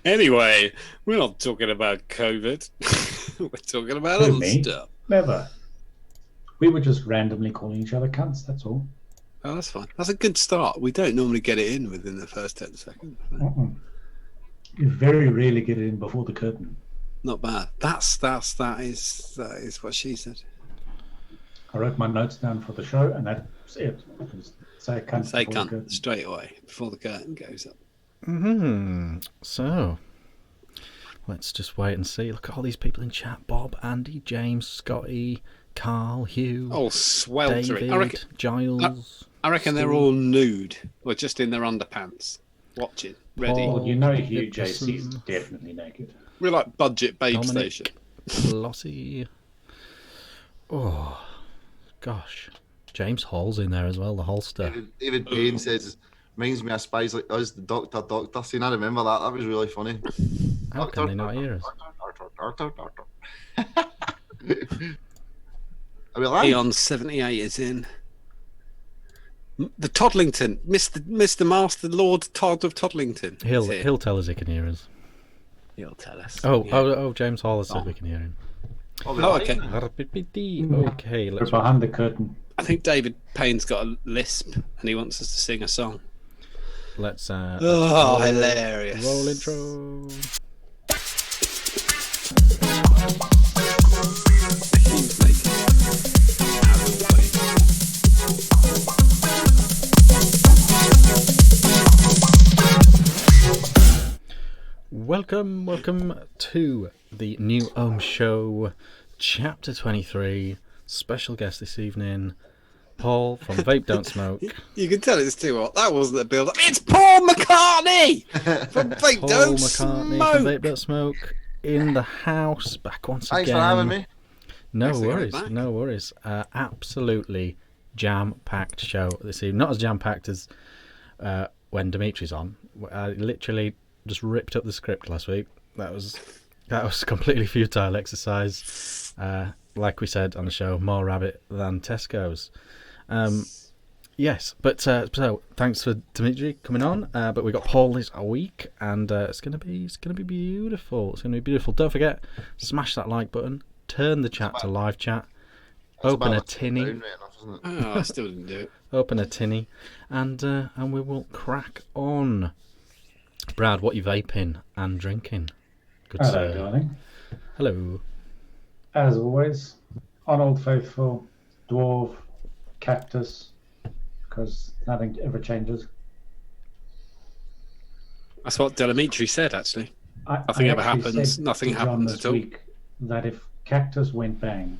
Anyway, we're not talking about COVID. We're talking about Who, other me? stuff. Never. We were just randomly calling each other cunts, that's all. Oh, that's fine. That's a good start. We don't normally get it in within the first 10 seconds. You very rarely get it in before the curtain. Not bad. That is what she said. I wrote my notes down for the show, and that's it. Say cunt. Say before the cunt curtain. straight away before the curtain goes up. So, let's just wait and see. Look at all these people in chat. Bob, Andy, James, Scotty, Carl, Hugh, Oh, sweltering. David, Giles. I reckon they're all nude or just in their underpants, watching, ready. Well, you know Hugh Nicholson. JC's definitely naked. We're like budget babe Dominic. station. Lossie. Oh, gosh. James Hall's in there as well, the holster. David Payne says, reminds me of Spies Like Us, the Doctor scene. I remember that. That was really funny. How can they not hear us? Are we live? Eon 78 is in. The Toddlington, Mr. Master Lord Todd of Toddlington. He'll tell us he can hear us. He'll tell us. Oh, James Hall has said we can hear him. Oh, okay. Okay, We're let's behind the curtain. I think David Payne's got a lisp and he wants us to sing a song. let's Hilarious. roll intro. He's making as always. Welcome to the new Ohm Show, Chapter 23. Special guest this evening, Paul from Vape Don't Smoke. You can tell it's too hot. That wasn't a build-up. It's Paul McCartney from Vape Paul Don't McCartney Smoke. from Vape Don't Smoke in the house, back once Thanks again. for having me. No Thanks for coming worries, back. no worries. Absolutely jam-packed show this evening. Not as jam-packed as when Dimitri's on. I literally just ripped up the script last week. That was completely futile exercise. Like we said on the show, more rabbit than Tesco's. Yes, but so thanks for Dimitri coming on. But we got Paul this week, and it's gonna be beautiful. It's gonna be beautiful. Don't forget, smash that like button, turn the chat to live chat, open a tinny, Oh, I still didn't do it. open a tinny, and we will crack on. Brad, what you vaping and drinking? Good Hello, sir. darling. Hello. As always, on Old Faithful, Dwarf, Cactus, because nothing ever changes. That's what Delamitri said, actually. I Nothing ever actually happens. said Nothing to John happens this at all. week that if Cactus went bang,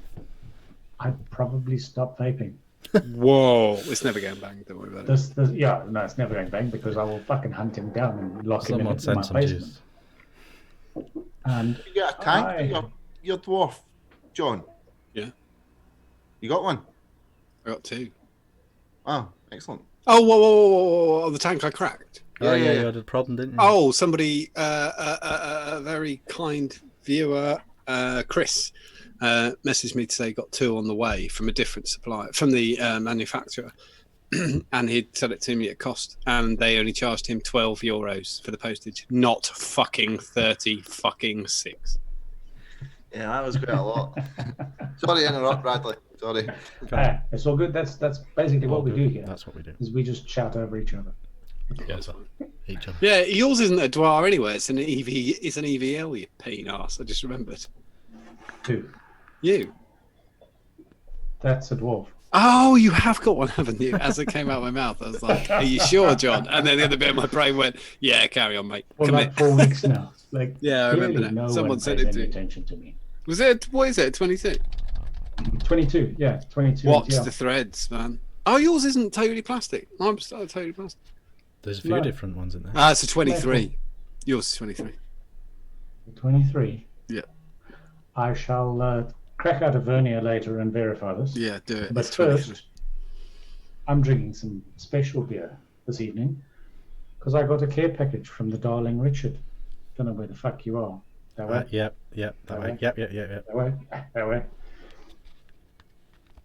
I'd probably stop vaping. Whoa. It's never going bang. Don't worry about it. It's never going bang because I will fucking hunt him down and lock him Someone in sent my some basement. juice. And You got a tank I- for your dwarf, John? Yeah. You got one? I got two. Oh, excellent. Oh, whoa. The tank I cracked. Oh Yeah, yeah, yeah. you had a problem, didn't you? Oh, somebody, a very kind viewer, Chris, messaged me to say he got two on the way from a different supplier, from the manufacturer, and he'd sell it to me at cost, and they only charged him €12 for the postage, not fucking 36. Yeah, that was quite a lot. Sorry to interrupt, Bradley. Sorry. it's all good. That's basically what we do here. That's what we do. Is we just shout over each other. Yeah, so each other. Yeah, yours isn't a Dwar anyway. It's an EV. It's an EVL. You pain ass. I just remembered. Two. You. That's a dwarf. Oh, you have got one, haven't you? As it came out of my mouth, I was like, "Are you sure, John?" And then the other bit of my brain went, "Yeah, carry on, mate. For Commit." like 4 weeks now. Like, Yeah, I remember clearly that. No Someone one said pays it any to- attention to me. Was it? What is it? 22. 22. Yeah, 22. Watch yeah. the threads, man. Oh, yours isn't totally plastic. I'm totally plastic. There's a few No. different ones in there. Ah, it's a 23. Yours is 23. 23. Yeah. I shall crack out a vernier later and verify this. Yeah, do it. But It's 23. first, I'm drinking some special beer this evening because I got a care package from the darling Richard. Don't know where the fuck you are. That way. Yep, that way. Yep. That way. That way.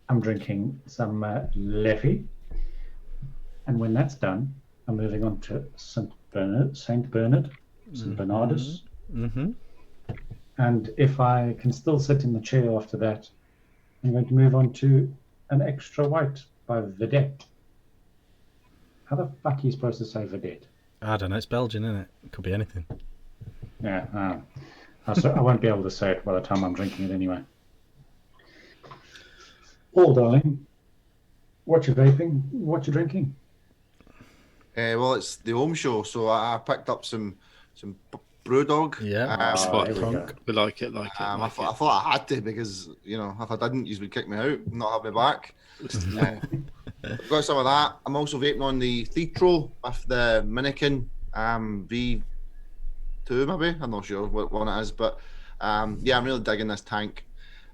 I'm drinking some Leffy. And when that's done, I'm moving on to Saint Bernard. some Bernardus. Mm-hmm. And if I can still sit in the chair after that, I'm going to move on to an extra white by Vedette. How the fuck are you supposed to say Vedette? I don't know. It's Belgian, isn't it? It could be anything. Yeah, I won't be able to say it by the time I'm drinking it anyway. Paul, darling, what you vaping? What you drinking? Well, it's the Ohm Show, so I picked up some Brewdog. Yeah. Spot there we punk. go. We like it. Like it. I Like thought I had to because if I didn't, you would kick me out, not have me back. I've got some of that. I'm also vaping on the Thetro with the Minikin V2 maybe. I'm not sure what one it is, but yeah, I'm really digging this tank,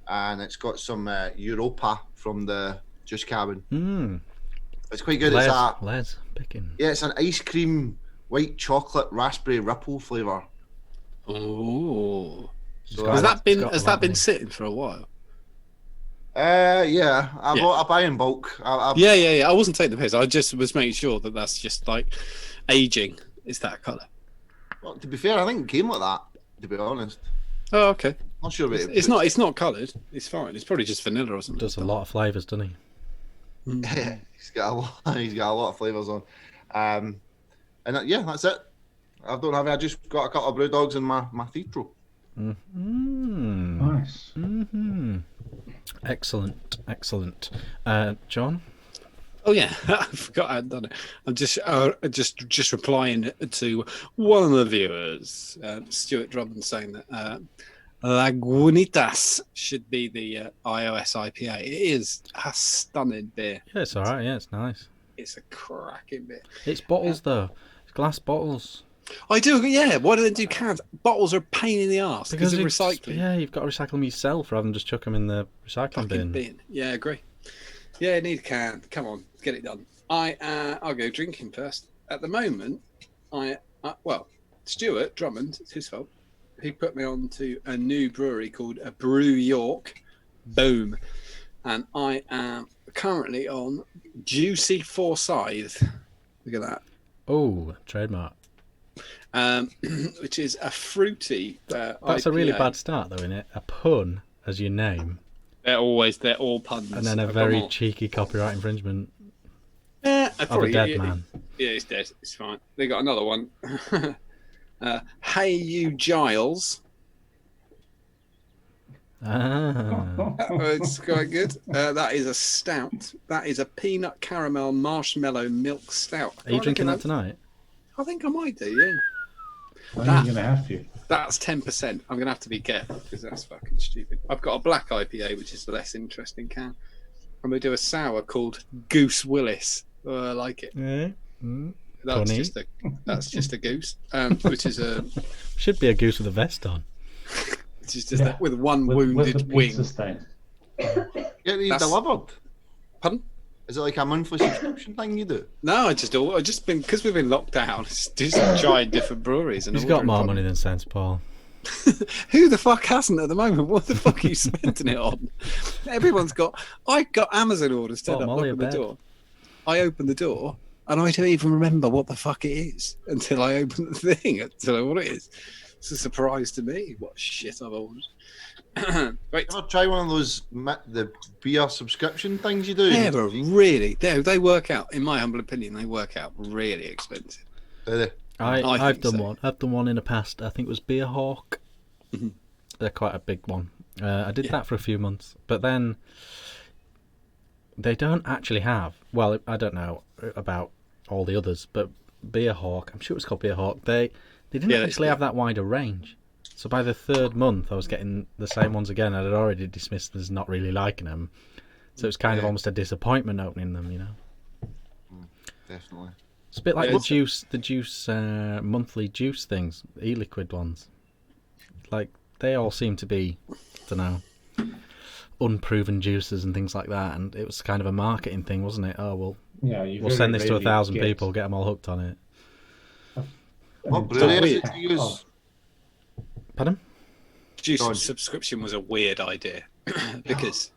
and it's got some Europa from the Juice Cabin. It's quite good. Les picking. Yeah, it's an ice cream white chocolate raspberry ripple flavour. Oh, So has that been sitting for a while? Yeah, I buy in bulk. Yeah. I wasn't taking the piss. I just was making sure that that's just like aging. Is that colour? Well, to be fair, I think it came like that. To be honest, Oh, okay. not sure. About It's not coloured. It's fine. It's probably just vanilla or something. Does a lot of flavours, doesn't he? He's got a lot of flavours on, and yeah, that's it. I don't have it. I just got a couple of brew dogs in my Thetro. Nice. Excellent. John? Oh yeah, I forgot I had done it. I'm just replying to one of the viewers, Stuart Drummond, saying that Lagunitas should be the iOS IPA. It is a stunning beer. Yeah, it's all right. Yeah, it's nice. It's a cracking beer. It's bottles though. It's glass bottles. I do. Yeah. Why do they do cans? Bottles are a pain in the arse because of recycling. Yeah, you've got to recycle them yourself rather than just chuck them in the recycling bin. Yeah, I agree. Yeah, need a can. Come on, get it done. I'll go drinking first. At the moment, Stuart Drummond, it's his fault. He put me on to a new brewery called Brew York. Boom. And I am currently on Juicy Forsyth. Look at that. Oh, trademark. Which is a fruity That's IPA. a really bad start, though, isn't it? A pun as your name. They're all puns. And then a very cheeky copyright infringement of a dead man. Yeah, he's dead. It's fine. They got another one. Hey, you Giles. It's quite good. That is a stout. That is a peanut caramel marshmallow milk stout. Are you drinking that tonight? I think I might do, yeah. I think you're going to have to. That's 10%. I'm going to have to be careful because that's fucking stupid. I've got a black IPA, which is the less interesting can. I'm going to do a sour called Goose Willis. Oh, I like it. Yeah. That's just a goose, which is a... Should be a goose with a vest on. Which is just with one wounded wing. Get these delivered. Pardon? Is it like a monthly subscription thing you do? No, I just been because we've been locked down. Just trying different breweries and he's got more money than sense, Paul. Who the fuck hasn't at the moment? What the fuck are you spending it on? Everyone's got. I got Amazon orders turned up. Open the door. I open the door and I don't even remember what the fuck it is until I open the thing. Until I know what it is. It's a surprise to me. What shit I've ordered. Right. Ever try one of those the beer subscription things you do? Yeah, but really, they work out. In my humble opinion, they work out really expensive. Do they? I've done one. I've done one in the past. I think it was Beer Hawk. Mm-hmm. They're quite a big one. I did that for a few months, but then they don't actually have. Well, I don't know about all the others, but Beer Hawk. I'm sure it's called Beer Hawk. They didn't actually have that wider range. So by the third month, I was getting the same ones again. I'd already dismissed as not really liking them. So it was kind of almost a disappointment opening them, you know. Definitely. It's a bit like the juice monthly juice things, e-liquid ones. Like they all seem to be, I don't know, unproven juices and things like that. And it was kind of a marketing thing, wasn't it? Oh well, we'll send this to 1,000 people, get them all hooked on it. What brewery did you use? Pardon? Juice subscription was a weird idea because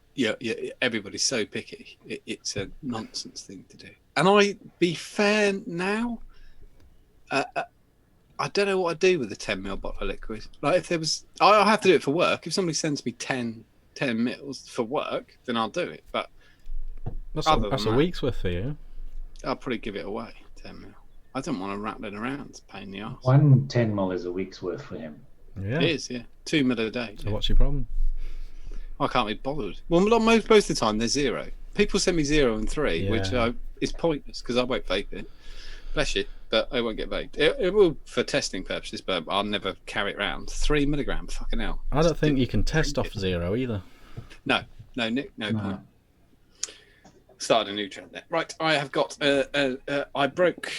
everybody's so picky. It's a nonsense thing to do. And I be fair now, I I don't know what I'd do with a 10 ml bottle of liquid. Like if there was, I'll have to do it for work. If somebody sends me 10 mils for work, then I'll do it. But That's other a than that, week's worth for you. I'll probably give it away. 10 mil. I don't want to rattle it around. It's a pain in the arse. 1 10 mil is a week's worth for him. Yeah. It is, yeah. 2 mil a day. So Yeah. what's your problem? I can't be bothered. Well, most of the time they're 0. People send me 0 and 3, which is pointless because I won't vape it. Bless you, but I won't get vaped. It will for testing purposes, but I'll never carry it around. 3 milligram, fucking hell. I don't think you can test off 0 either. No, Nick, no point. Started a new trend there. Right, I have got. I broke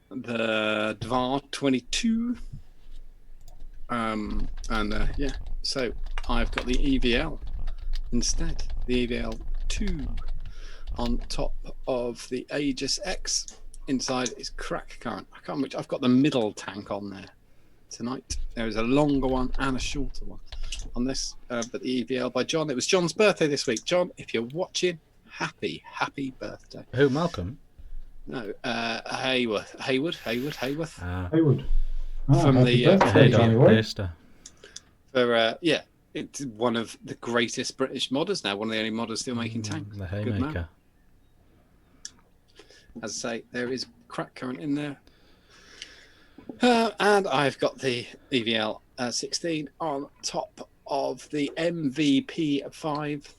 the Dvar 22. Yeah, so I've got the EVL instead. The EVL 2 on top of the Aegis X. Inside is crack current. I've got the middle tank on there tonight. There is a longer one and a shorter one on this. But the EVL by John. It was John's birthday this week. John, if you're watching, happy birthday. Who, Malcolm? No, Hayworth. Haywood. From happy the, birthday, Johnny Boy. For it's one of the greatest British modders now. One of the only modders still making tanks. The Good man. haymaker. As I say, there is crack current in there. And I've got the EVL 16 on top of the MVP 5.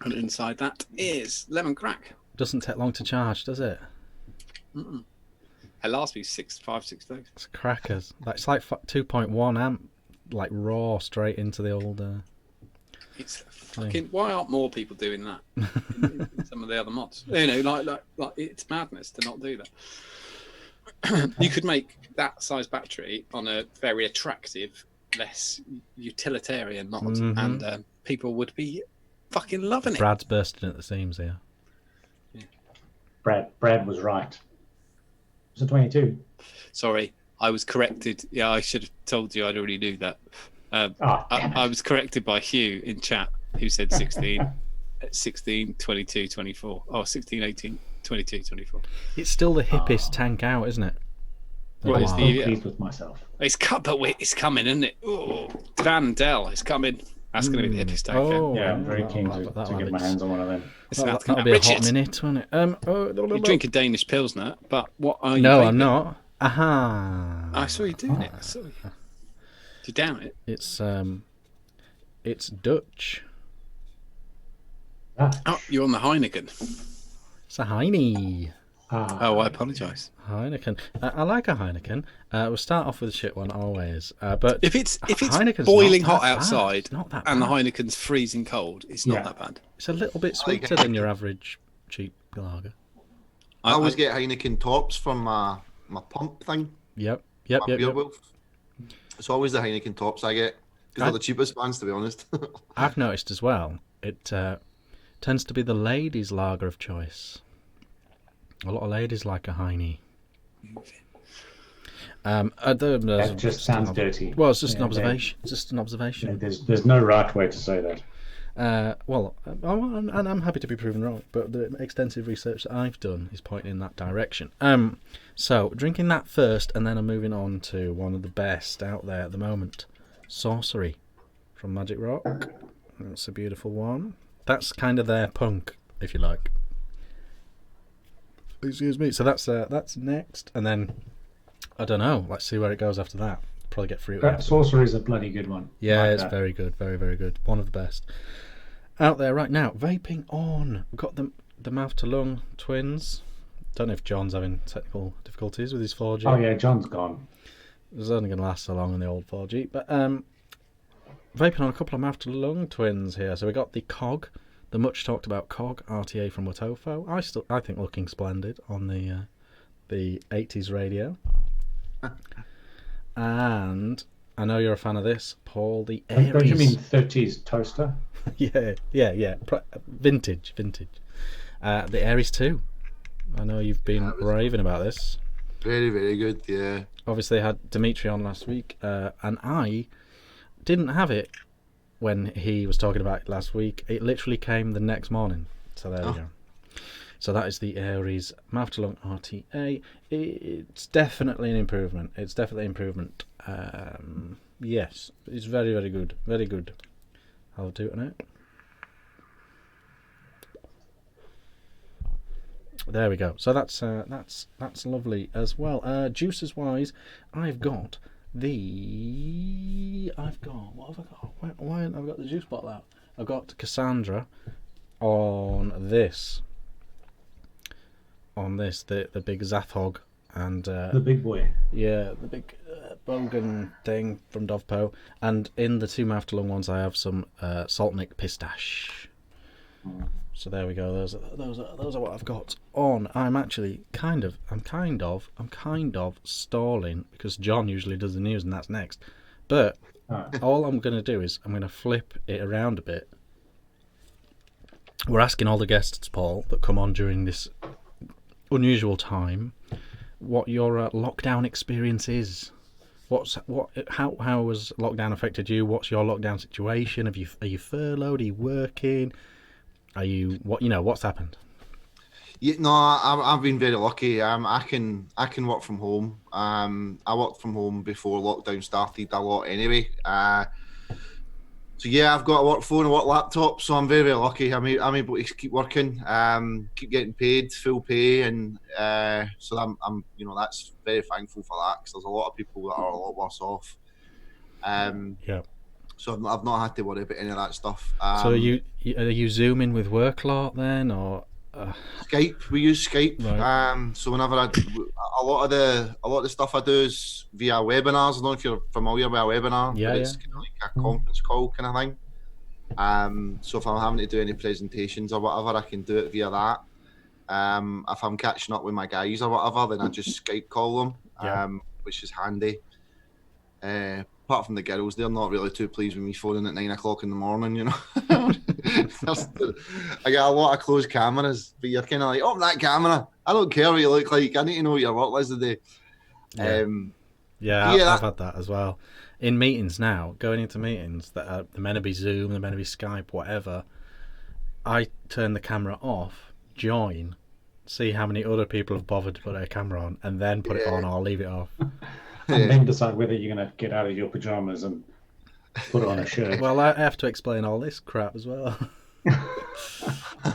And inside that is lemon crack. Doesn't take long to charge, does it? Mm-mm. It lasts me 5-6 days. It's crackers. It's like 2.1 amp, like raw straight into the old. It's fucking. Why aren't more people doing that? in some of the other mods, like it's madness to not do that. You could make that size battery on a very attractive, less utilitarian mod, and people would be fucking loving it. Brad's bursting at the seams here. Brad was right. It's a 22. Sorry, I was corrected. Yeah, I should have told you I'd already knew that. I was corrected by Hugh in chat, who said 16, 22, 24. Oh, 16, 18, 22, 24. It's still the hippest tank out, isn't it? Well, it's I'm the pleased with myself. it's coming, isn't it? Oh, Van Dell is coming. That's going to be the hippest tank. Oh, Yeah, I'm very keen that'll to get my hands on one of them. It's about to come that'll out. be a hot Richard, minute, won't it? you drink a Danish Pilsner, but what are you No, vaping? I'm not. Aha! I saw you doing it. I saw you. Did you down it? It's Dutch. Oh, you're on the Heineken. It's a Heine. Oh, I apologise. Heineken. I like a Heineken. We'll start off with a shit one always. But If it's Heineken's boiling not hot that bad. outside It's not that and the bad. Heineken's freezing cold, it's not that bad. It's a little bit I like sweeter than your average cheap lager. I always get Heineken tops from my pump thing. Yep. My beer wolf. It's always the Heineken tops I get. Because they're the cheapest ones, to be honest. I've noticed as well, it tends to be the ladies' lager of choice. A lot of ladies like a Heine. That just sounds dirty. Well, it's just an observation. It's just an observation. There's no right way to say that. And I'm happy to be proven wrong, but the extensive research that I've done is pointing in that direction. So drinking that first, and then I'm moving on to one of the best out there at the moment, Sorcery from Magic Rock. That's a beautiful one. That's kind of their punk, if you like. Excuse me. So that's next, and then I don't know. Let's see where it goes after that. Probably get fruity. That Sorcerer is a bloody good one. Yeah, Like it's that. very good, very, very good. One of the best out there right now. Vaping on. We've got the mouth to lung twins. Don't know if John's having technical difficulties with his 4G. Oh yeah, John's gone. It was only going to last so long on the old 4G. But vaping on a couple of mouth to lung twins here. So we got the COG, the much talked about COG RTA from Watofo. I think looking splendid on the 80s radio. And I know you're a fan of this, Paul. The Aries. Don't you mean 30s toaster? yeah. Vintage. The Aries 2. I know you've been raving about this. Very, very good, yeah. Obviously, I had Dimitri on last week, and I didn't have it when he was talking about it last week. It literally came the next morning. So there we go. So that is the Aries Mouth to Lung RTA. It's definitely an improvement. Yes, it's very, very good. Very good. I'll do it now. There we go. So that's lovely as well. Juices wise, what have I got? What have I got? Why haven't I got the juice bottle out? I've got Cassandra on this, the big Zathog, and The big boy. yeah, the big Bogan thing from Dovpo, and in the 2 Mouth to Lung ones I have some Saltnik Pistache. So there we go. Those are what I've got on. I'm actually kind of stalling because John usually does the news and that's next. But all I'm going to do is I'm going to flip it around a bit. We're asking all the guests, Paul, that come on during this unusual time, what your lockdown experience is. How has lockdown affected you? What's your lockdown situation? Are you furloughed? Are you working? Are you what's happened? Yeah, no, I've been very lucky. I can work from home. I worked from home before lockdown started a lot anyway. So yeah, I've got a work phone, a work laptop, so I'm very, very lucky. I'm able to keep working, keep getting paid, full pay, and so I'm that's very thankful for that because there's a lot of people that are a lot worse off. Yeah. So I've not had to worry about any of that stuff. So are you Zooming with work a lot then, or Skype? We use Skype. Right. So whenever a lot of the stuff I do is via webinars. I don't know if you're familiar with a webinar. Yeah, but it's kind of like a conference call kind of thing. So if I'm having to do any presentations or whatever, I can do it via that. If I'm catching up with my guys or whatever, then I just Skype call them, which is handy. Apart from the girls, they're not really too pleased with me phoning at 9 o'clock in the morning, I got a lot of closed cameras, but you're kind of like, oh, that camera, I don't care what you look like, I need to know what your work was today. I've had that as well. In meetings now, going into meetings that are the meant to be Zoom, the meant to be Skype, whatever, I turn the camera off, join, see how many other people have bothered to put their camera on, and then put it on or leave it off. And then decide whether you're going to get out of your pajamas and put on a shirt. Well, I have to explain all this crap as well.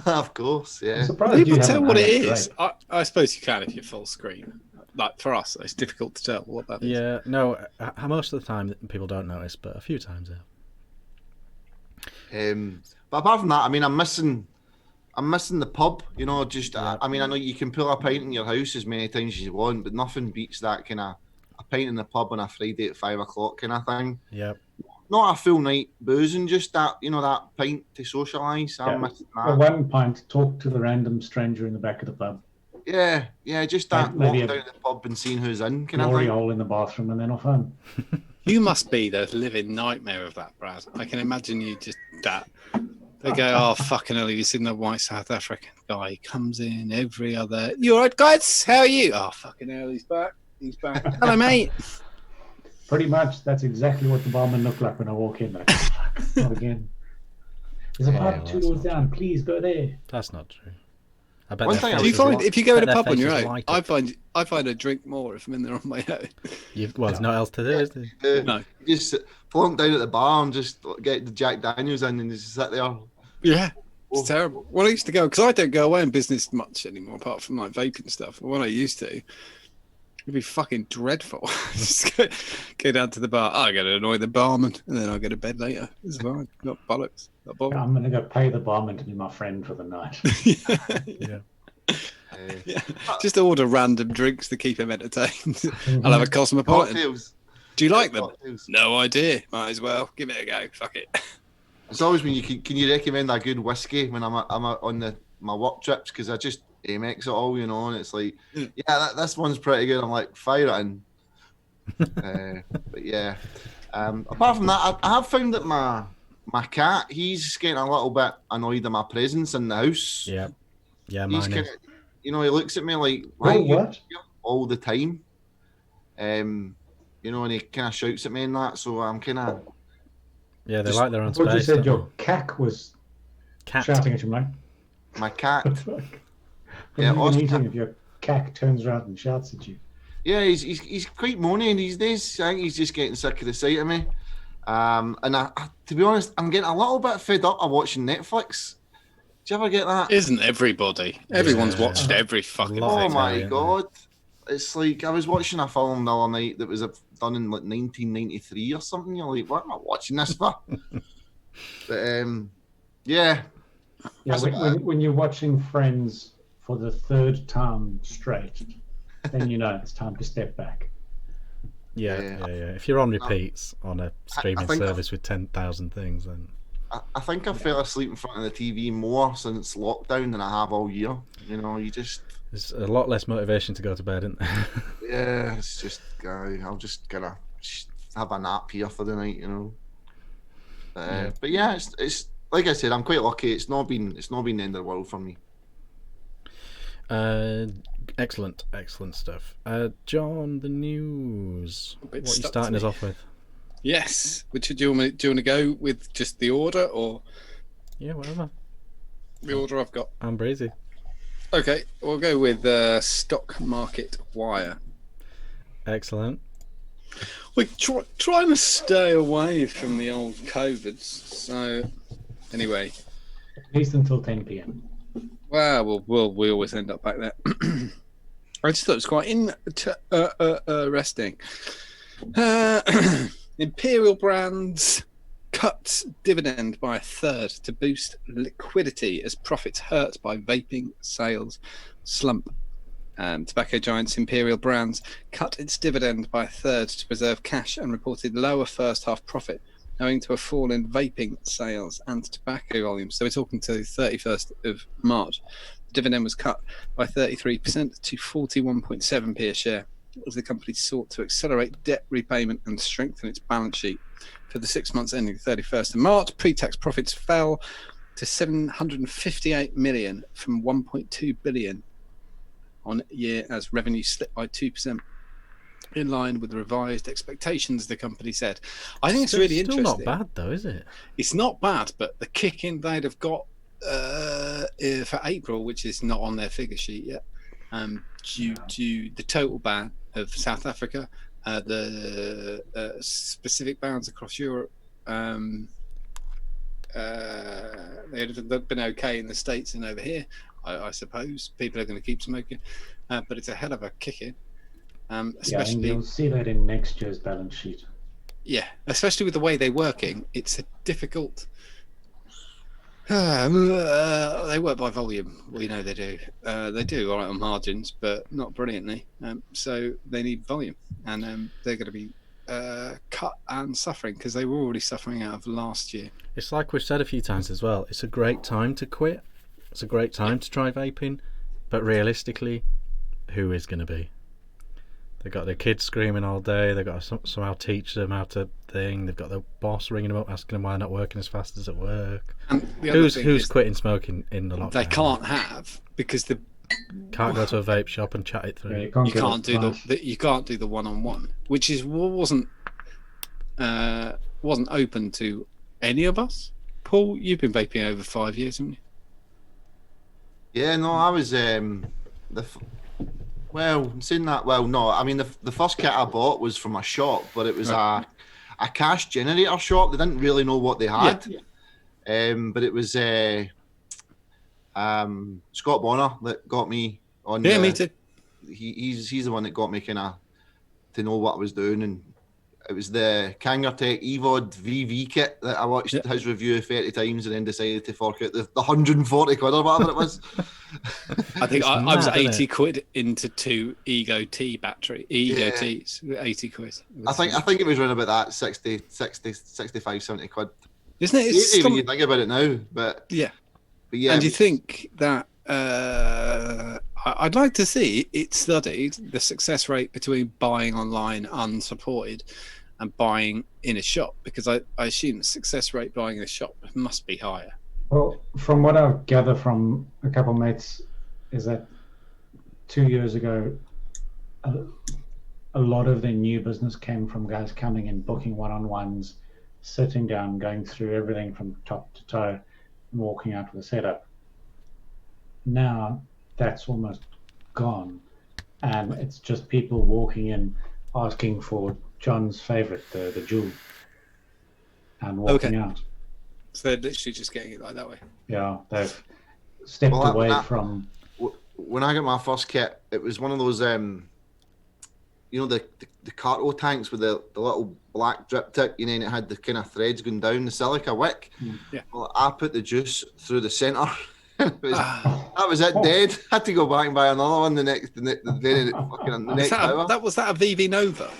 Of course, yeah. People tell what it is. I suppose you can if you're full screen. Like for us, it's difficult to tell what that is. Yeah, no, most of the time people don't notice, but a few times, yeah. But apart from that, I mean, I'm missing the pub, I mean, I know you can pull a pint in your house as many times as you want, but nothing beats that kind of a pint in the pub on a Friday at 5 o'clock kind of thing. Yep. Not a full night boozing, just that, that pint to socialise. I'm missing that. Well, 1 pint, talk to the random stranger in the back of the pub. Yeah, just that walking down to the pub and seeing who's in kind of thing. Glory hole in the bathroom and then off home. You must be the living nightmare of that, Brad. I can imagine you just that. They go, oh, fucking hell, you've seen the white South African guy. He comes in every other... You all right, guys? How are you? Oh, fucking hell, he's back. Hello, mate. Pretty much, that's exactly what the barman looked like when I walk in. Like, fuck, not again. There's a pub 2 doors down. Please go there. That's not true. I bet. Do you find if you go in a pub on your own, I find I drink more if I'm in there on my own. There's no else to do, is there? No. You just flunk down at the bar and just get the Jack Daniels in and just sit there. Yeah. It's terrible. When I used to go, because I don't go away in business much anymore, apart from like vaping stuff. But when I used to, it'd be fucking dreadful. Just go down to the bar. I got to annoy the barman, and then I'll go to bed later. It's fine. Not bollocks. Not bothered. I'm going to go pay the barman to be my friend for the night. Yeah. Just order random drinks to keep him entertained. I'll have a cosmopolitan. Cocktails. Do you like them? Cocktails. No idea. Might as well. Give it a go. Fuck it. It's always when can you recommend a good whiskey when I'm on my work trips, because I just Amex it all, and it's like, this one's pretty good. I'm like, fire it in. But yeah, apart from that, I have found that my cat, he's getting a little bit annoyed at my presence in the house. Yeah, he's kind of, he looks at me like, why are you here all the time? And he kind of shouts at me and that, so I'm kind of. Yeah, they like their own space. What you said, your cat was shouting at you, mate. My cat. What Yeah, have you been Oscar. eating if your cack turns around and shouts at you? Yeah, he's quite moaning these days. I think he's just getting sick of the sight of me. And to be honest, I'm getting a little bit fed up of watching Netflix. Do you ever get that? Isn't everybody? Everyone's Yeah. watched every fucking lot Oh of thing. my Italian, god! It's like I was watching a film the other night that was done in like 1993 or something. You're like, what am I watching this for? But yeah, Yeah, That's when you're watching Friends for the third time straight, then you know it's time to step back. Yeah, Yeah. yeah, yeah. If you're on repeats on a streaming think service with 10,000 things, then I think I fell asleep in front of the TV more since lockdown than I have all year. You know, you just there's a lot less motivation to go to bed, isn't there? yeah, it's just I'll just gonna have a nap here for the night. You know. Yeah. But yeah, it's like I said, I'm quite lucky. It's not been the end of the world for me. Excellent stuff. John, the news. A What bit are you stuck starting to us me. off with? Yes. Which do you want to go with just the order or Yeah, whatever. the order I've got? I'm breezy. Okay, we'll go with stock market wire. Excellent. We're trying to stay away from the old COVIDs. So, anyway, At least until 10 p.m. well, we always end up back there. I just thought it was quite interesting. Imperial Brands cuts dividend by a third to boost liquidity as profits hurt by vaping sales slump. Tobacco giants Imperial Brands cut its dividend by a third to preserve cash and reported lower first half profit owing to a fall in vaping sales and tobacco volumes. So we're talking to 31st of March. The dividend was cut by 33% to 41.7p a share as the company sought to accelerate debt repayment and strengthen its balance sheet. For the 6 months ending 31st of March, pre-tax profits fell to 758 million from 1.2 billion on year as revenue slipped by 2%, in line with the revised expectations, the company said. I think it's really still interesting. not bad though, is it? It's not bad, but the kick in they'd have got for April, which is not on their figure sheet yet, due to the total ban of South Africa, the specific bans across Europe. They'd have been okay in the States and over here. I suppose people are going to keep smoking, but it's a hell of a kick in. Yeah, and Especially, you'll see that in next year's balance sheet. yeah, especially with the way they're working, it's a difficult. They work by volume. We know they do. They do all right on margins, but not brilliantly. So they need volume, and they're going to be cut and suffering because they were already suffering out of last year. It's like we've said a few times as well. It's a great time to quit. It's a great time to try vaping, but realistically, who is going to be? They've got their kids screaming all day. They've got to somehow teach them how to thing. They've got their boss ringing them up asking them why they're not working as fast as at work. And the other thing Who's is quitting smoking in the lockdown? they can't have because Can't go to a vape shop and chat it Yeah, through. you can't, you go can't to do class. you can't do the one-on-one, which is wasn't open to any of us. Paul, you've been vaping over 5 years, haven't you? Yeah, no, I was saying that. Well, no, I mean the first kit I bought was from a shop, but it was a cash generator shop. They didn't really know what they had. Yeah. But it was Scott Bonner that got me on. Yeah, me too. He's the one that got me kind of to know what I was doing, and it was the Kangertech EVOD VV kit that I watched his review 30 times and then decided to fork out the 140 quid or whatever it was. I think I was mad, isn't 80 it? quid into two Ego T 80 quid. I think it was around about that 60, 65, 70 quid. Isn't it? It's Even you think about it now, but yeah. yeah. And you think that I'd like to see it studied the success rate between buying online unsupported and buying in a shop, because I assume the success rate buying in a shop must be higher. Well, from what I gather from a couple of mates, is that 2 years ago, a lot of their new business came from guys coming and booking one-on-ones, sitting down, going through everything from top to toe, and walking out with a setup. Now, that's almost gone, and it's just people walking in asking for John's favorite, the Juul, and walking out. So they're literally just getting it like that way. Yeah, they've stepped away from. When I got my first kit, it was one of those, you know, the carto tanks with the little black drip tip, you know, and it had the kind of threads going down the silica wick. Yeah. Well, I put the juice through the centre. That was it, dead. Had to go back and buy another one the next hour. Was that a VV Nova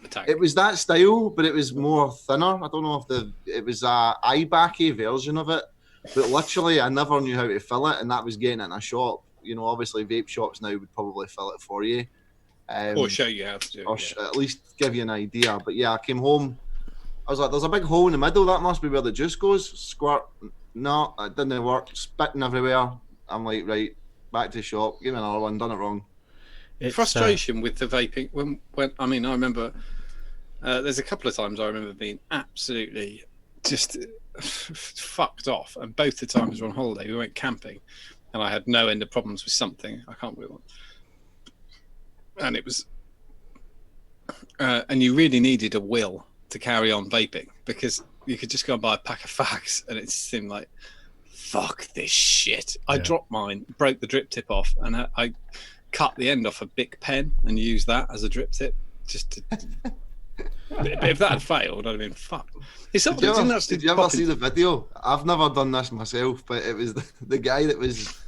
tank? It was that style, but it was more thinner. I don't know if it was a IBAC version of it, but literally I never knew how to fill it, and that was getting it in a shop. You know, obviously vape shops now would probably fill it for you. Or show you how to do it. Or at least give you an idea. But yeah, I came home. I was like, there's a big hole in the middle. That must be where the juice goes. Squirt. No, it didn't work. Spitting everywhere. I'm like, right, back to the shop. Give me another one. Done it wrong. It's frustration with the vaping. When I mean, I remember there's a couple of times I remember being absolutely just fucked off. And both the times we were on holiday, we went camping. And I had no end of problems with something. I can't remember what. And it was, and you really needed a will to carry on vaping, because you could just go and buy a pack of fags, and it seemed like, fuck this shit. I dropped mine, broke the drip tip off, and I cut the end off a Bic pen and used that as a drip tip. Just to, but if that had failed, I'd have been fucked. Did you ever see the video? I've never done this myself, but it was the guy that was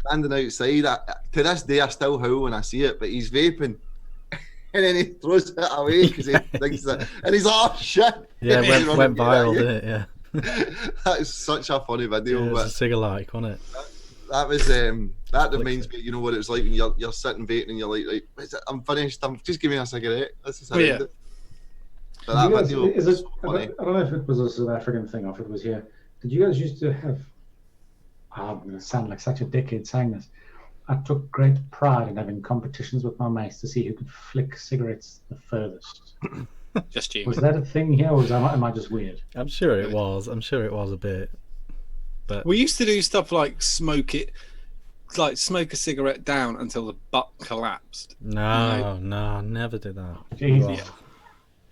standing outside. To this day, I still howl when I see it, but he's vaping. And then he throws it away because he thinks that, and he's like, oh shit. Yeah, went viral, didn't it? Yeah. That is such a funny video. Yeah, it's a cigar-like, wasn't it? That was that reminds me, you know what it was like when you're sitting vaping and you're like, right, I'm finished. Just give me a cigarette. This is how I do. But that video was funny. I don't know if it was a South African thing or if it was here. Did you guys used to have? I'm going to sound like such a dickhead saying this. I took great pride in having competitions with my mates to see who could flick cigarettes the furthest. Just you. Was that a thing here, or am I just weird? I'm sure it was. I'm sure it was a bit. But we used to do stuff like smoke a cigarette down until the butt collapsed. No, never did that. Jesus.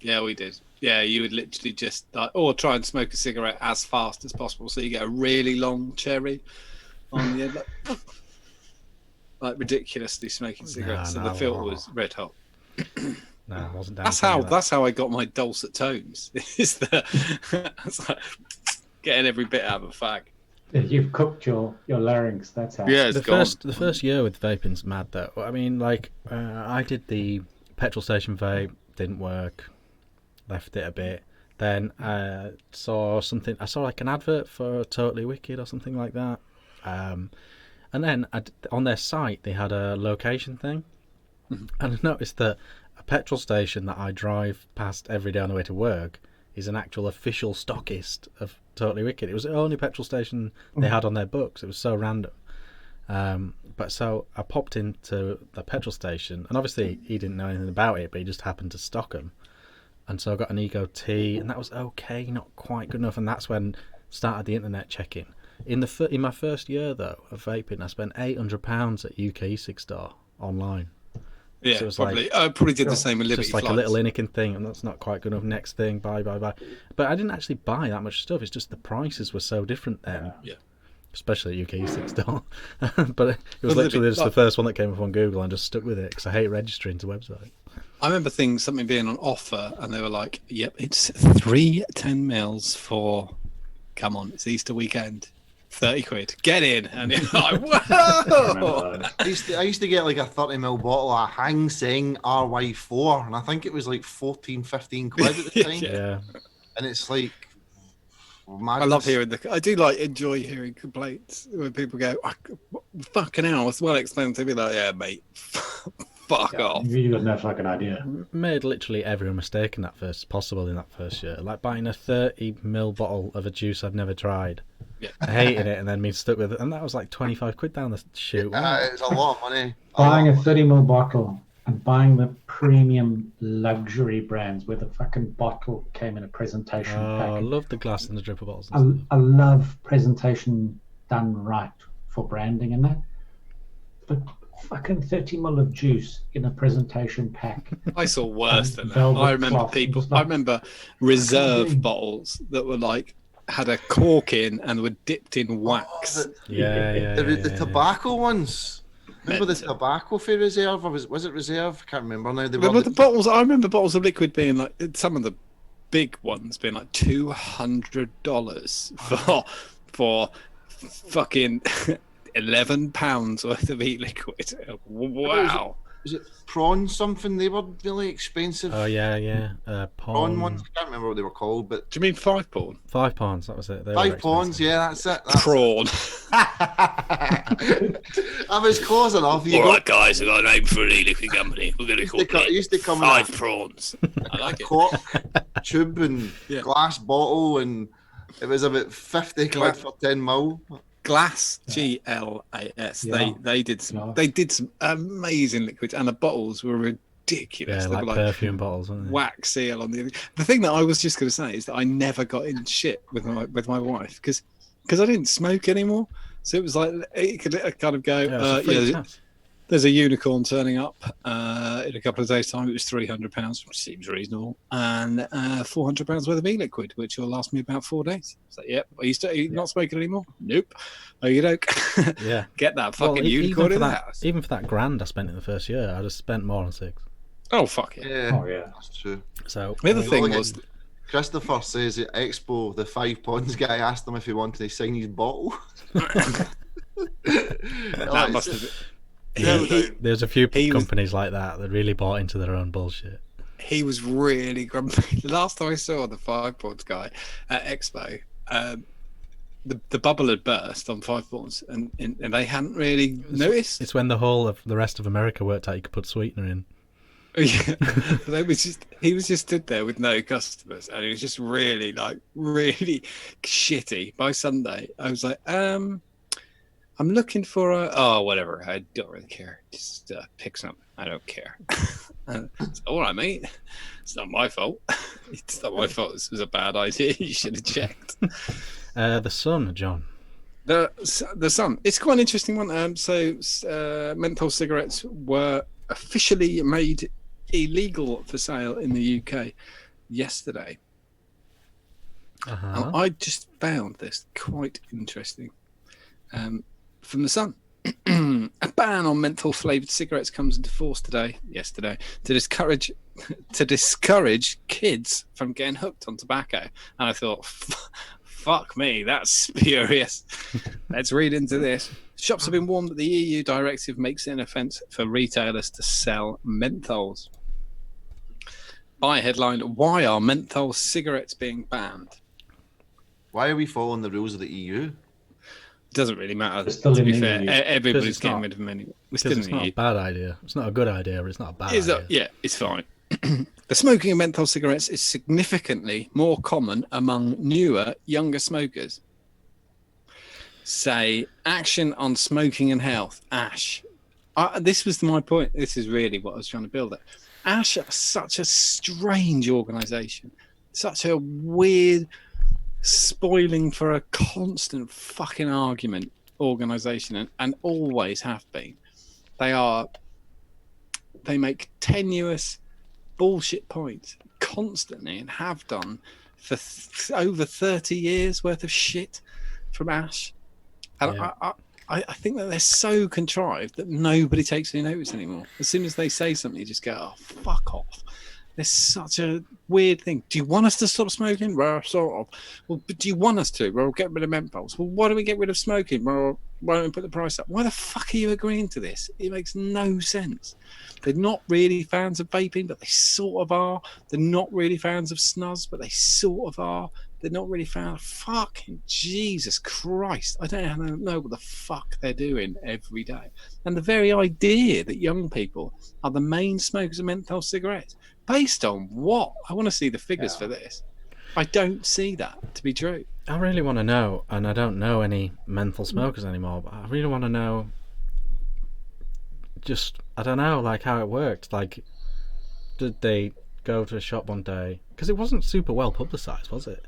Yeah, we did. Yeah, you would literally just or try and smoke a cigarette as fast as possible, so you get a really long cherry on the end, like ridiculously smoking cigarettes. So the filter was red hot. No, it wasn't. That's how I got my dulcet tones. It's like getting every bit out of a fag. Yeah, you've cooked your larynx. That's how. Yeah, the first year with vaping's mad though. I mean, like I did the petrol station vape, didn't work. Left it a bit. Then I saw like an advert for Totally Wicked or something like that. And then on their site they had a location thing, and I noticed that a petrol station that I drive past every day on the way to work is an actual official stockist of Totally Wicked. It was the only petrol station they had on their books. It was so random. But so I popped into the petrol station, and obviously he didn't know anything about it, but he just happened to stock them. And so I got an Ego T, and that was okay, not quite good enough. And that's when started the internet checking. In my first year though of vaping, I spent £800 at UK e-cig store online. Yeah, so it was probably. I probably did the same with Liberty just like Flights. a little Inikin thing, and that's not quite good enough. Next thing, buy. But I didn't actually buy that much stuff. It's just the prices were so different then. Yeah. Especially at UK e-cig store. But it was literally just the first one that came up on Google, and I just stuck with it because I hate registering to websites. I remember something being on offer, and they were like, "Yep, it's 3 10mm for. Come on, it's Easter weekend, 30 quid. Get in!" And you're like, "Whoa!" I used to get like a 30ml bottle of Hang Seng RY4, and I think it was like 14-15 quid at the time. Yeah. And it's like, madness. I love hearing I do enjoy hearing complaints when people go, "Fucking hell!" It's well explained to me that, yeah, mate. Fuck off. You got no fucking idea. Made literally every mistake in that first year. Like buying a 30ml bottle of a juice I've never tried. Yeah. Hating it and then being stuck with it. And that was like 25 quid down the chute. It's a lot of money. Buying a 30ml bottle and buying the premium luxury brands where the fucking bottle came in a presentation pack. I love the glass and the dripper bottles. I love presentation done right for branding and that. But fucking 30 ml of juice in a presentation pack. I saw worse than that. Velvet I remember cloth. people. Just like- I remember reserve doing- bottles that were like had a cork in and were dipped in wax. The tobacco ones. Remember the Mental. tobacco for reserve, or was it reserve? I can't remember now. They Remember were the bottles? I remember bottles of liquid being like some of the big ones being like $200 for fucking £11 worth of e-liquid. Wow. Was it prawn something? They were really expensive. Oh yeah. Prawn ones. Pawn. I can't remember what they were called, but Do you mean £5? £5. That was it. They were five pawns. expensive. Yeah, that's it. That's Prawn. I was close enough. You All got right, guys, I've got a name for an e-liquid company. We're going to call it used to come in Five Prawns. I a like it. cork tube and Yeah. glass bottle, and it was about 50 quid for 10 ml. Glass, GLAS. Yeah. They did some. Yeah. They did some amazing liquids, and the bottles were ridiculous. Yeah, They like were perfume bottles, weren't they? wax seal on the. The thing that I was just going to say is that I never got in shit with my wife because I didn't smoke anymore. So it was like it could kind of go. Yeah, it's a free chat. There's a unicorn turning up in a couple of days' time. It was £300, which seems reasonable, and £400 worth of e-liquid, which will last me about 4 days. So, yep. Are you not smoking anymore? Nope. Oh, you don't. Yeah. Get that fucking Well, unicorn in the that, house. even for that grand I spent in the first year, I just spent more on 6. Oh fuck it. Yeah, Oh yeah. that's true. So The other thing Look at- was, Christopher says at Expo, the 5 Ponds guy asked him if he wanted to sign his bottle. that must have. there's a few he was- companies like that really bought into their own bullshit. He was really grumpy. The last time I saw the 5 Points guy at Expo, the bubble had burst on 5 Points, and they hadn't really noticed. It's when the whole of the rest of America worked out you could put sweetener in. Yeah, he was just stood there with no customers, and he was just really shitty. By Sunday, I was like, I'm looking for whatever. I don't really care. Just pick something. I don't care. It's all right, mate. It's not my fault. It's not my fault. This was a bad idea. You should have checked. The Sun, John. The Sun. It's quite an interesting one. So menthol cigarettes were officially made illegal for sale in the UK yesterday. Uh-huh. And I just found this quite interesting. From the Sun. A ban on menthol flavoured cigarettes comes into force yesterday, to discourage kids from getting hooked on tobacco. And I thought, fuck me, that's spurious. Let's read into this. Shops have been warned that the EU directive makes it an offence for retailers to sell menthols. By headline, why are menthol cigarettes being banned? Why are we following the rules of the EU? Doesn't really matter. It's still To in be the fair, EU. everybody's it's getting not- rid of them anyway. We're Because still it's in the not a EU. bad idea. It's not a good idea, but it's not a bad Is idea. that, yeah, it's fine. The smoking of menthol cigarettes is significantly more common among newer, younger smokers. Say, Action on Smoking and Health, ASH. This was my point. This is really what I was trying to build at. ASH are such a strange organisation, such a weird, spoiling for a constant fucking argument organisation, and always have been. They make tenuous bullshit points constantly and have done for over 30 years worth of shit from ASH. And Yeah. I think that they're so contrived that nobody takes any notice anymore. As soon as they say something, you just go, oh, fuck off. There's such a weird thing. Do you want us to stop smoking? Well, sort of. Well, but do you want us to? Well, get rid of menthols. Well, why don't we get rid of smoking? Well, why don't we put the price up? Why the fuck are you agreeing to this? It makes no sense. They're not really fans of vaping, but they sort of are. They're not really fans of snus, but they sort of are. They're not really fans of fucking Jesus Christ. I don't know what the fuck they're doing every day. And the very idea that young people are the main smokers of menthol cigarettes, based on what? I want to see the figures for this. I don't see that to be true. I really want to know, and I don't know any menthol smokers anymore, but I really want to know just, I don't know, like how it worked. Like, did they go to a shop one day? Because it wasn't super well publicised, was it?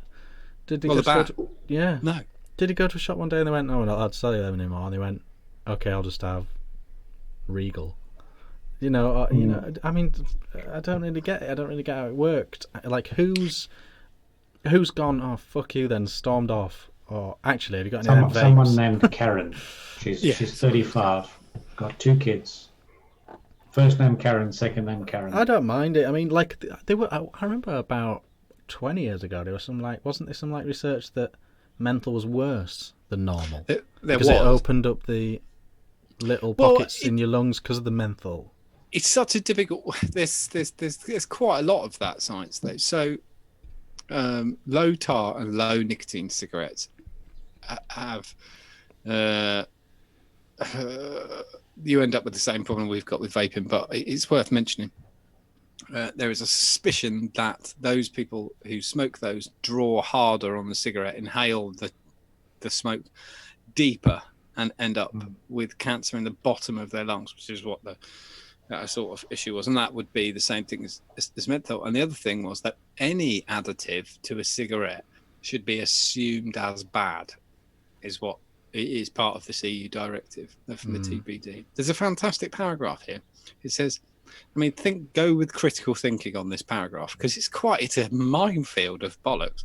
Did they Well, just the go ban. to, yeah. No. Did he go to a shop one day and they went, no, we're not allowed to sell you them anymore? And they went, okay, I'll just have Regal. You know, I mean, I don't really get it. I don't really get how it worked. Like, who's gone? Oh, fuck you! Then stormed off. Or actually, have you got any vapes? Someone named Karen. She's 35. Got 2 kids. First name Karen, second name Karen. I don't mind it. I mean, like they were. I remember about 20 years ago there was wasn't there some research that menthol was worse than normal because it opened up the little pockets in your lungs because of the menthol. It's such a difficult. There's quite a lot of that science though. So low tar and low nicotine cigarettes have you end up with the same problem we've got with vaping, but it's worth mentioning. There is a suspicion that those people who smoke those draw harder on the cigarette, inhale the smoke deeper, and end up with cancer in the bottom of their lungs, which is what the sort of issue was. And that would be the same thing as menthol. And the other thing was that any additive to a cigarette should be assumed as bad, is what it is part of this EU directive from the TPD. There's a fantastic paragraph here. It says, I mean, go with critical thinking on this paragraph, because it's a minefield of bollocks.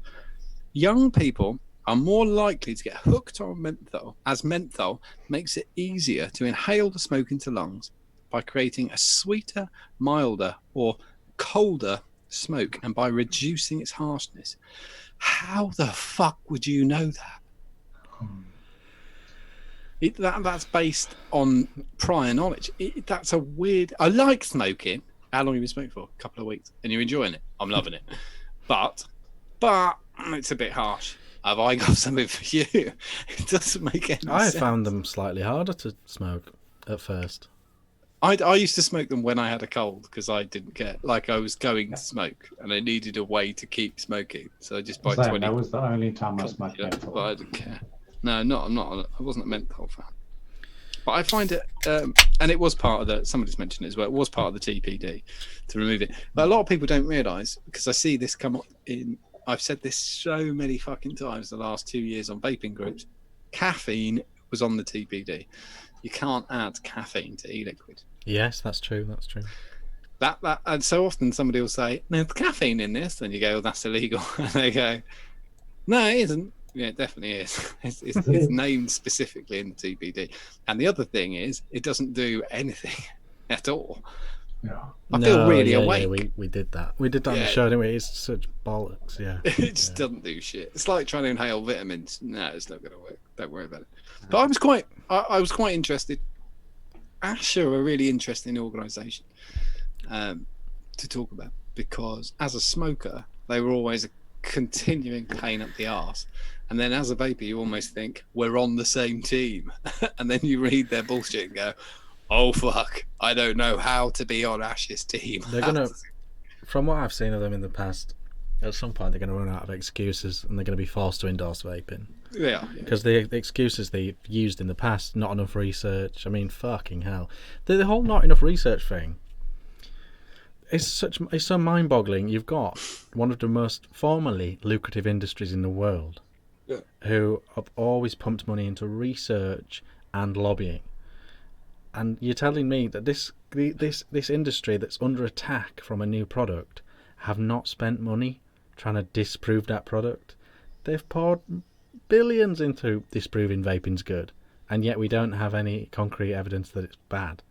Young people are more likely to get hooked on menthol, as menthol makes it easier to inhale the smoke into lungs by creating a sweeter, milder, or colder smoke, and by reducing its harshness. How the fuck would you know that? That's based on prior knowledge. That's a weird. I like smoking. How long have you been smoking for? A couple of weeks, and you're enjoying it. I'm loving it, but it's a bit harsh. Have I got something for you? It doesn't make any sense. I found them slightly harder to smoke at first. I used to smoke them when I had a cold because I didn't care. Like, I was going to smoke and I needed a way to keep smoking, so I just buy 20. That was the only time I smoked menthol. But I didn't care. No, I'm not. I wasn't a menthol fan. But I find it, and it was part of somebody's mentioned it as well, it was part of the TPD to remove it. But a lot of people don't realise, because I see this come up I've said this so many fucking times the last 2 years on vaping groups, caffeine was on the TPD. You can't add caffeine to e-liquid. Yes, that's true. That and so often somebody will say, "There's caffeine in this," and you go, "Oh, that's illegal." And they go, "No, it isn't." Yeah, it definitely is. It's named specifically in the TPD. And the other thing is, it doesn't do anything at all. Yeah. I feel really awake. Yeah, we did that. We did that on the show, didn't we? It's such bollocks, yeah. It just doesn't do shit. It's like trying to inhale vitamins. No, it's not going to work. Don't worry about it. But I was quite interested. ASH are a really interesting organisation to talk about, because as a smoker, they were always a continuing pain up the arse. And then as a vapor, you almost think, we're on the same team. And then you read their bullshit and go, oh, fuck, I don't know how to be on ASH's team. They're going to, from what I've seen of them in the past, at some point they're going to run out of excuses and they're going to be forced to endorse vaping. Yeah. Because the excuses they've used in the past, not enough research, I mean, fucking hell. The whole not enough research thing, it's so mind-boggling. You've got one of the most formerly lucrative industries in the world, who have always pumped money into research and lobbying, and you're telling me that this industry that's under attack from a new product have not spent money trying to disprove that product? They've poured billions into disproving vaping's good, and yet we don't have any concrete evidence that it's bad.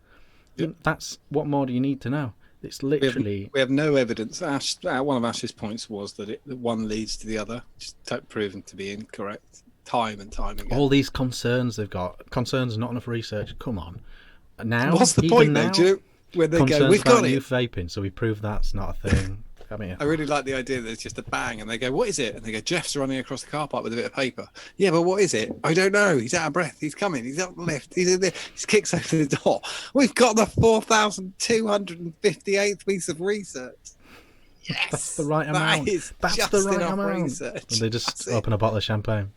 That's what more do you need to know? It's literally... We have no evidence. One of Ash's points was that one leads to the other, just proven to be incorrect time and time again. All these concerns they've got, concerns, not enough research. Come on. Now, what's the point, though? Do you know, when they go, we've got it. Youth vaping, so we prove that's not a thing. I mean, I really like the idea that it's just a bang, and they go, "What is it?" And they go, "Jeff's running across the car park with a bit of paper." Yeah, but what is it? I don't know. He's out of breath. He's coming. He's up the lift. He's in there. He kicks open the door. We've got the 4,258th piece of research. Yes, that's the right amount. That's the right amount. Research. And they just open a bottle of champagne.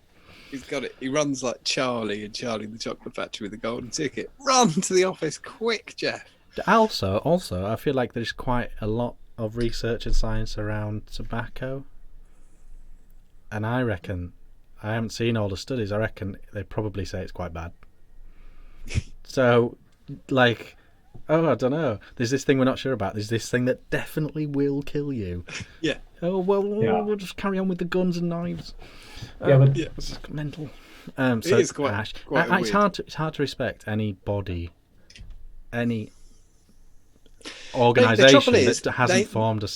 He's got it. He runs like Charlie in Charlie and the Chocolate Factory with the golden ticket. Run to the office quick, Jeff. Also, I feel like there's quite a lot of research and science around tobacco, and I reckon, I haven't seen all the studies, I reckon they probably say it's quite bad. So, like, Oh, I don't know. There's this thing we're not sure about. There's this thing that definitely will kill you. Yeah. Oh well, Yeah. we'll just carry on with the guns and knives. Yeah, but Yeah. It's mental. It is quite it's weird. hard to respect any body, any organisation is, that hasn't they- formed a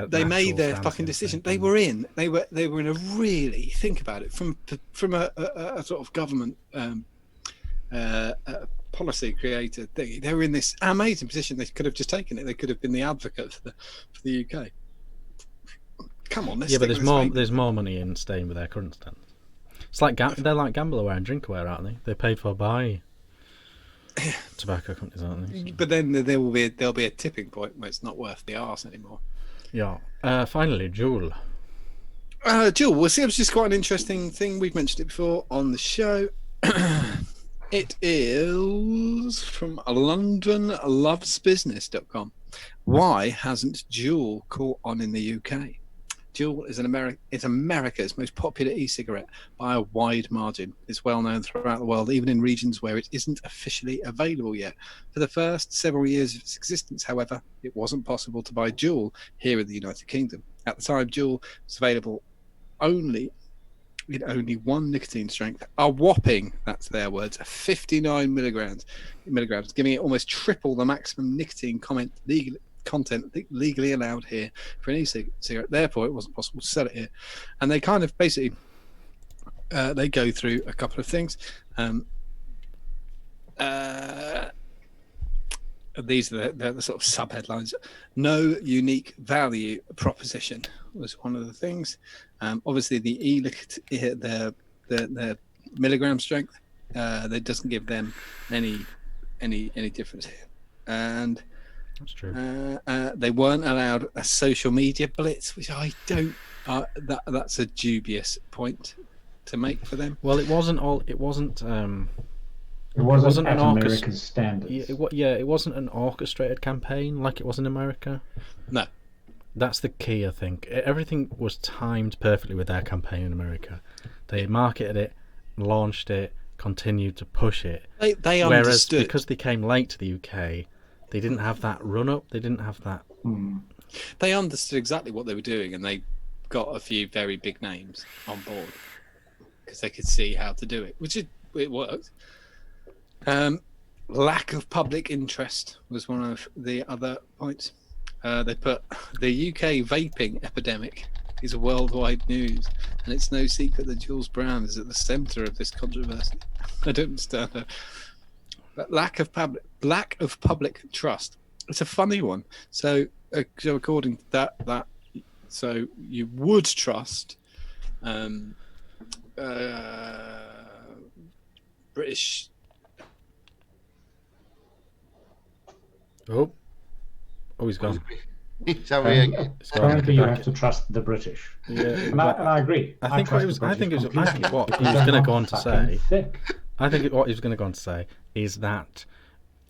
They made natural their stance fucking against decision. it. They were in a really, think about it, from a sort of government policy creator thing. They were in this amazing position. They could have just taken it. They could have been the advocate for the UK. Come on, let's Yeah, but stick there's with more. this There's more money in staying with their current stance. It's like they're like gambleware and drinkware, aren't they? They're paid for by tobacco companies, aren't they? But then there'll be a tipping point where it's not worth the arse anymore. Yeah. Finally, Juul. Juul, well, see, it was just quite an interesting thing. We've mentioned it before on the show. It is from LondonLovesBusiness.com. Why hasn't Juul caught on in the UK? Juul is America's most popular e-cigarette by a wide margin. It's well known throughout the world, even in regions where it isn't officially available yet. For the first several years of its existence, however, it wasn't possible to buy Juul here in the United Kingdom. At the time, Juul was available only one nicotine strength, a whopping, that's their words, 59 milligrams, giving it almost triple the maximum nicotine content legally allowed here for an e-cigarette. Therefore, it wasn't possible to sell it here. And they kind of basically they go through a couple of things. These are the sort of sub-headlines. No unique value proposition was one of the things. Obviously, the the milligram strength that doesn't give them any difference here, and That's true. they weren't allowed a social media blitz, which I don't. That's a dubious point to make for them. Well, it wasn't all. It wasn't. it wasn't an at orchestra- America's standards. It wasn't an orchestrated campaign like it was in America. No. That's the key, I think. Everything was timed perfectly with their campaign in America. They marketed it, launched it, continued to push it. They Whereas understood. because they came late to the UK, they didn't have that run up. They didn't have that. They understood exactly what they were doing, and they got a few very big names on board because they could see how to do it, it worked. Lack of public interest was one of the other points. They put the UK vaping epidemic is worldwide news, and it's no secret that Jules Brown is at the centre of this controversy. I don't understand that. But lack of public trust. It's a funny one. So according to that, so you would trust British. Oh, he's gone. Shall we again? He's gone. Apparently, you have to trust the British, Yeah, and I agree. I think what he was. trust the I think it was. British I think completely what he because was they're going to not go on to fucking say. thick. I think what he was going to go on to say is that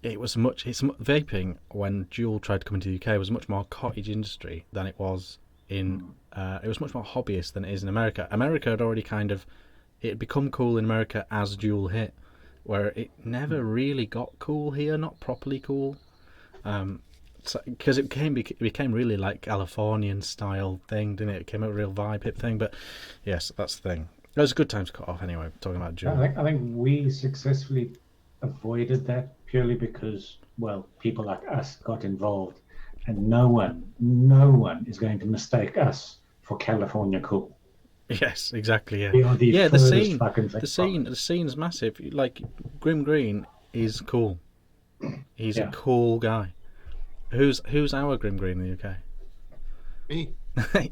it was much. It's vaping when Juul tried to come into the UK was much more cottage industry than it was in. It was much more hobbyist than it is in America. America had already it had become cool in America as Juul hit, where it never really got cool here, not properly cool. Because it became really like Californian style thing, didn't it? It became a real vibe hip thing. But yes, that's the thing. It was a good time to cut off anyway. Talking about Juul. I think we successfully avoided that purely because, well, people like us got involved, and no one is going to mistake us for California cool. Yes, exactly. Yeah, We are the the furthest fucking thing from the scene's massive. Like Grim Green is cool. He's a Yeah. cool guy. Who's our Grim Green in the UK? Me.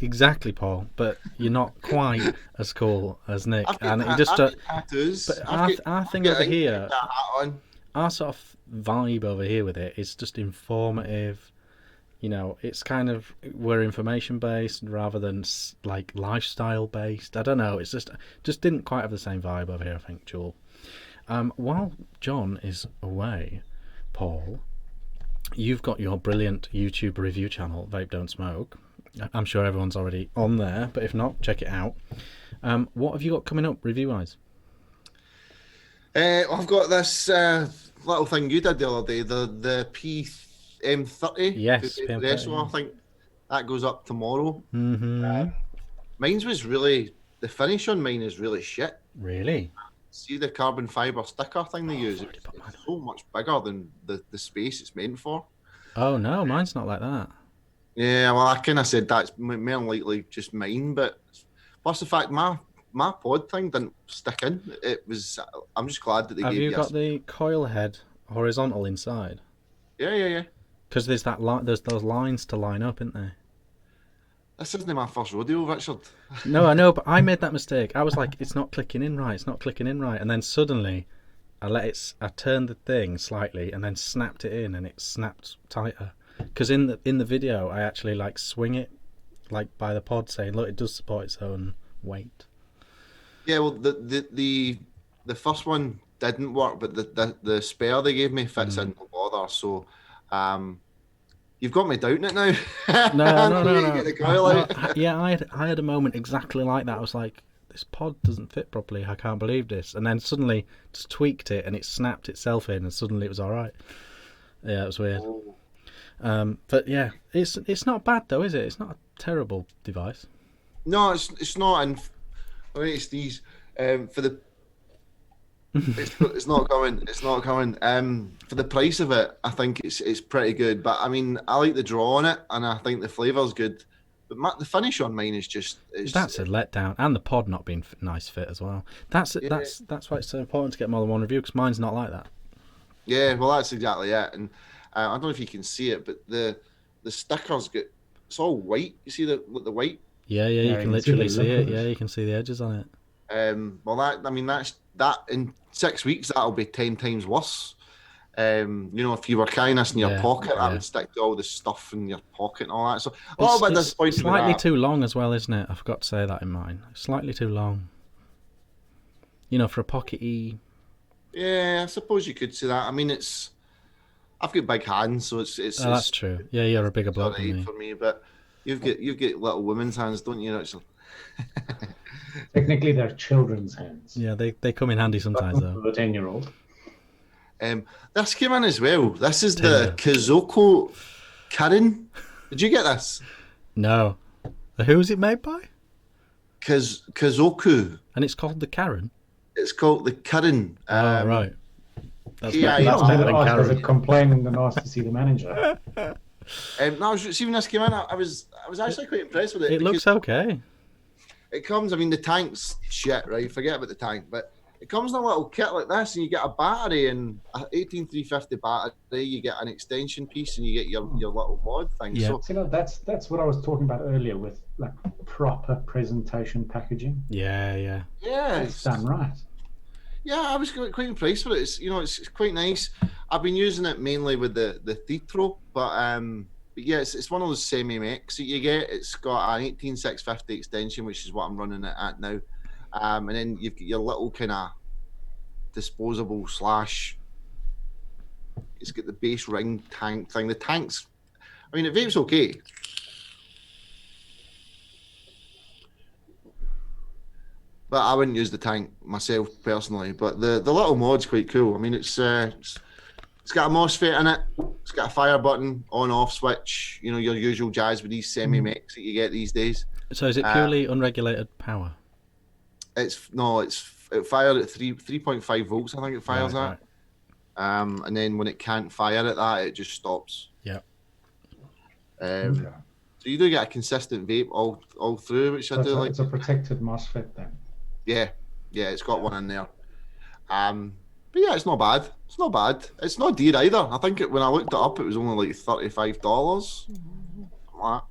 Exactly, Paul. But you're not quite as cool as Nick. I've got, And he just. I've got tattoos. But I've got- our I've thing got- over I can here, get that hat on. our sort of vibe over here with it is just informative. You know, it's kind of we're information based rather than like lifestyle based. I don't know. It's just didn't quite have the same vibe over here. I think, Joel. While John is away, Paul, you've got your brilliant YouTube review channel, Vape Don't Smoke. I'm sure everyone's already on there, but if not, check it out. What have you got coming up review wise? I've got this little thing you did the other day, the PM30. Yes, for PM30, SO, I think that goes up tomorrow. Mm-hmm. Mine's was really, the finish on mine is really shit. Really? See the carbon fiber sticker thing they use? already put mine It's so much bigger than the space it's meant for. Oh no, mine's not like that. Yeah, well, I kind of said that's more than likely just mine, but plus the fact my pod thing didn't stick in. It was. I'm just glad that they Have gave you you. got the coil head horizontal inside? Yeah. Because there's there's those lines to line up, isn't there? This isn't my first rodeo, Richard. No, I know, but I made that mistake. I was like, it's not clicking in right. It's not clicking in right, and then suddenly, I turned the thing slightly, and then snapped it in, and it snapped tighter. Because in the video, I actually like swing it, like by the pod, saying, "Look, it does support its own weight." Yeah, well, the first one didn't work, but the spare they gave me fits in no bother. So, you've got me doubting it now. No. Get the coil out. Yeah, I had a moment exactly like that. I was like, this pod doesn't fit properly. I can't believe this. And then suddenly just tweaked it and it snapped itself in and suddenly it was all right. Yeah, it was weird. But yeah, it's not bad though, is it? It's not a terrible device. No, it's not. And I mean, it's these for the. It's not coming. It's not coming. For the price of it, I think it's pretty good. But I mean, I like the draw on it, and I think the flavour's good. But the finish on mine is just. That's a letdown, and the pod not being nice fit as well. That's why it's so important to get more than one review because mine's not like that. Yeah, well, that's exactly it. And I don't know if you can see it, but the stickers it's all white. You see the white. Yeah, you can literally see it. Yeah, you can see the edges on it. Well, that in 6 weeks that'll be 10 times worse. If you were carrying this in your pocket, that would stick to all the stuff in your pocket and all that. So a little bit disappointed. It's slightly too long as well, isn't it? I forgot to say that in mine. Slightly too long. For a pockety. Yeah, I suppose you could say that. I mean, I've got big hands, so it's. That's true. Yeah, you're a bigger bloke than me. For me, but you've got little women's hands, don't you, Richard? Technically, they're children's hands. Yeah, they come in handy sometimes though. For the 10-year-old. This came in as well. This is the Kazoko Kirin. Did you get this? No. Who is it made by? Kazoku. And it's called the Karen? It's called the Kirin. Right. That's yeah, better than Karen. Does it complain and then asked to see the manager? No, see when this came in, I was actually quite impressed with it. It looks okay. It comes, I mean, the tank's shit, right? Forget about the tank, but it comes in a little kit like this, and you get a battery and an 18350 battery. You get an extension piece, and you get your little mod thing. Yeah. So, that's what I was talking about earlier with like proper presentation packaging. Yeah. It's done right. Yeah, I was quite impressed with it. It's quite nice. I've been using it mainly with the Thitro, but yeah, it's one of those semi-mechs that you get. It's got an 18650 extension, which is what I'm running it at now. And then you've got your little kind of disposable / it's got the base ring tank thing. The tank's, I mean, the vape's okay. But I wouldn't use the tank myself personally. But the little mod's quite cool. I mean, it's got a MOSFET in it. It's got a fire button, on/off switch. Your usual jazz with these semi-mechs that you get these days. So is it purely unregulated power? It fired at 3.5 volts. I think it fires at. Right. And then when it can't fire at that, it just stops. Yeah. So you do get a consistent vape all through, which I do like. It's a protected MOSFET then. Yeah, it's got one in there. But yeah, it's not bad. It's not bad. It's not dear either. I think when I looked it up, it was only like $35. Like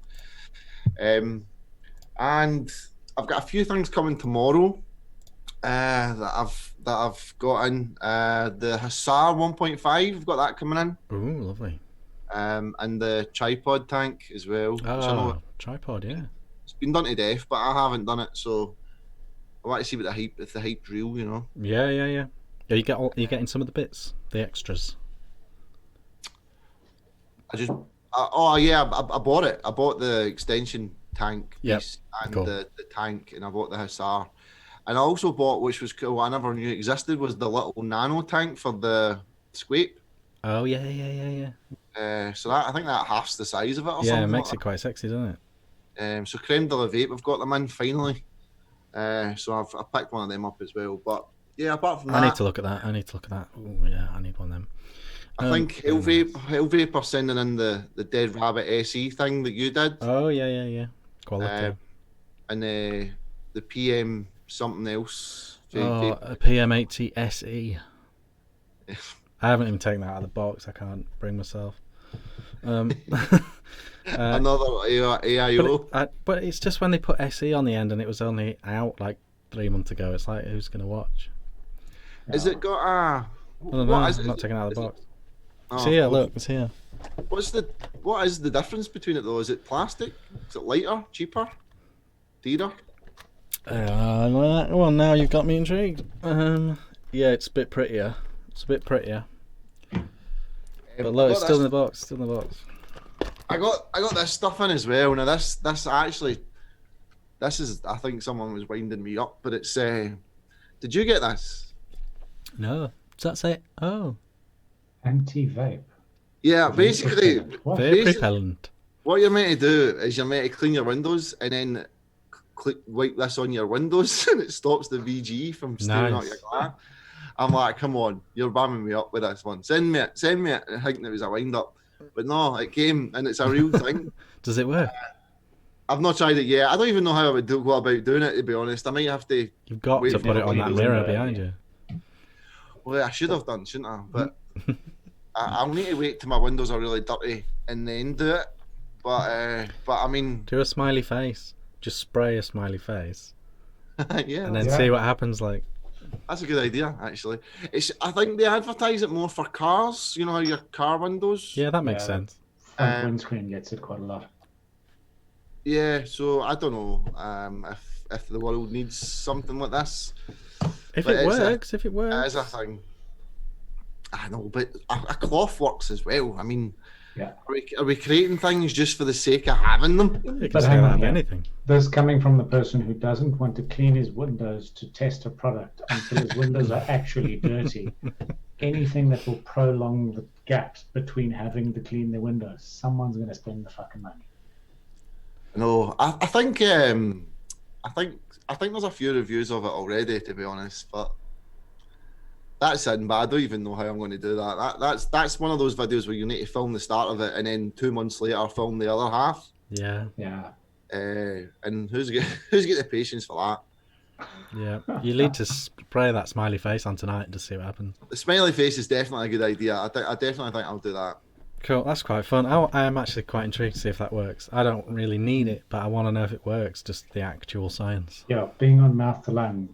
that. And I've got a few things coming tomorrow that I've got in. The Hussar 1.5, I've got that coming in. Ooh, lovely. And the tripod tank as well. Oh, tripod, yeah. It's been done to death, but I haven't done it, so I want to see if the hype's real, Yeah. Yeah, you're getting some of the bits, the extras. I bought it. I bought the extension tank piece and cool. the tank, and I bought the Hussar. And I also bought, which was cool, I never knew existed, was the little nano tank for the Squape. Oh yeah. So that I think that halves the size of it or Yeah, it something. makes like it quite sexy, doesn't it? So Creme de la Vape, I've got them in finally. So I've picked one of them up as well. But yeah, apart from I that, need to look at that. Oh yeah, I need one of them. I think Hell Vape are sending in the Dead Rabbit SE thing that you did. Oh yeah. Quality. And the PM something else. A PM80 SE. I haven't even taken that out of the box. I can't bring myself. Another AIO. But it's just when they put SE on the end and it was only out like 3 months ago. It's like, who's going to watch? Is it got a... I don't know. I'm not taking it out of the box. It's here, look. It's here. What is the difference between it though? Is it plastic? Is it lighter, cheaper, dearer? Well, now you've got me intrigued. Yeah, it's a bit prettier. But look, it's still in the box. I got this stuff in as well. Now this is, I think someone was winding me up, but it's did you get this? No. Does that say? Oh. Anti-vape. Yeah, basically, Vape repellent. What you're meant to do is you're meant to clean your windows and then wipe this on your windows and it stops the VG from stealing out your glass. I'm like, come on, you're bamming me up with this one. Send me it. I think it was a wind up. But no, it came and it's a real thing. Does it work? I've not tried it yet. I don't even know how I would go about doing it, to be honest. I might have to. You've got to put it on that mirror behind you. Well, I should have done, shouldn't I? But I'll need to wait till my windows are really dirty and then do it. But I mean, do a smiley face. Just spray a smiley face. Yeah. And then see what happens. Like, that's a good idea, actually. I think they advertise it more for cars. You know how your car windows. Yeah, that makes sense. Front windscreen gets it quite a lot. Yeah, so I don't know if the world needs something like this. If it works. It is a thing. I know, but a cloth works as well. I mean, yeah. Are we creating things just for the sake of having them? You can say that of anything. This coming from the person who doesn't want to clean his windows to test a product until his windows are actually dirty. Anything that will prolong the gaps between having to clean their windows, someone's going to spend the fucking money. No, I think there's a few reviews of it already, to be honest, but that's it. But I don't even know how I'm going to do that. That's one of those videos where you need to film the start of it and then 2 months later film the other half. Yeah. And who's got the patience for that? Yeah, you need to spray that smiley face on tonight and just see what happens. The smiley face is definitely a good idea. I definitely think I'll do that. Cool, that's quite fun. I am actually quite intrigued to see if that works. I don't really need it, but I want to know if it works, just the actual science. Yeah, being on mouth to lung,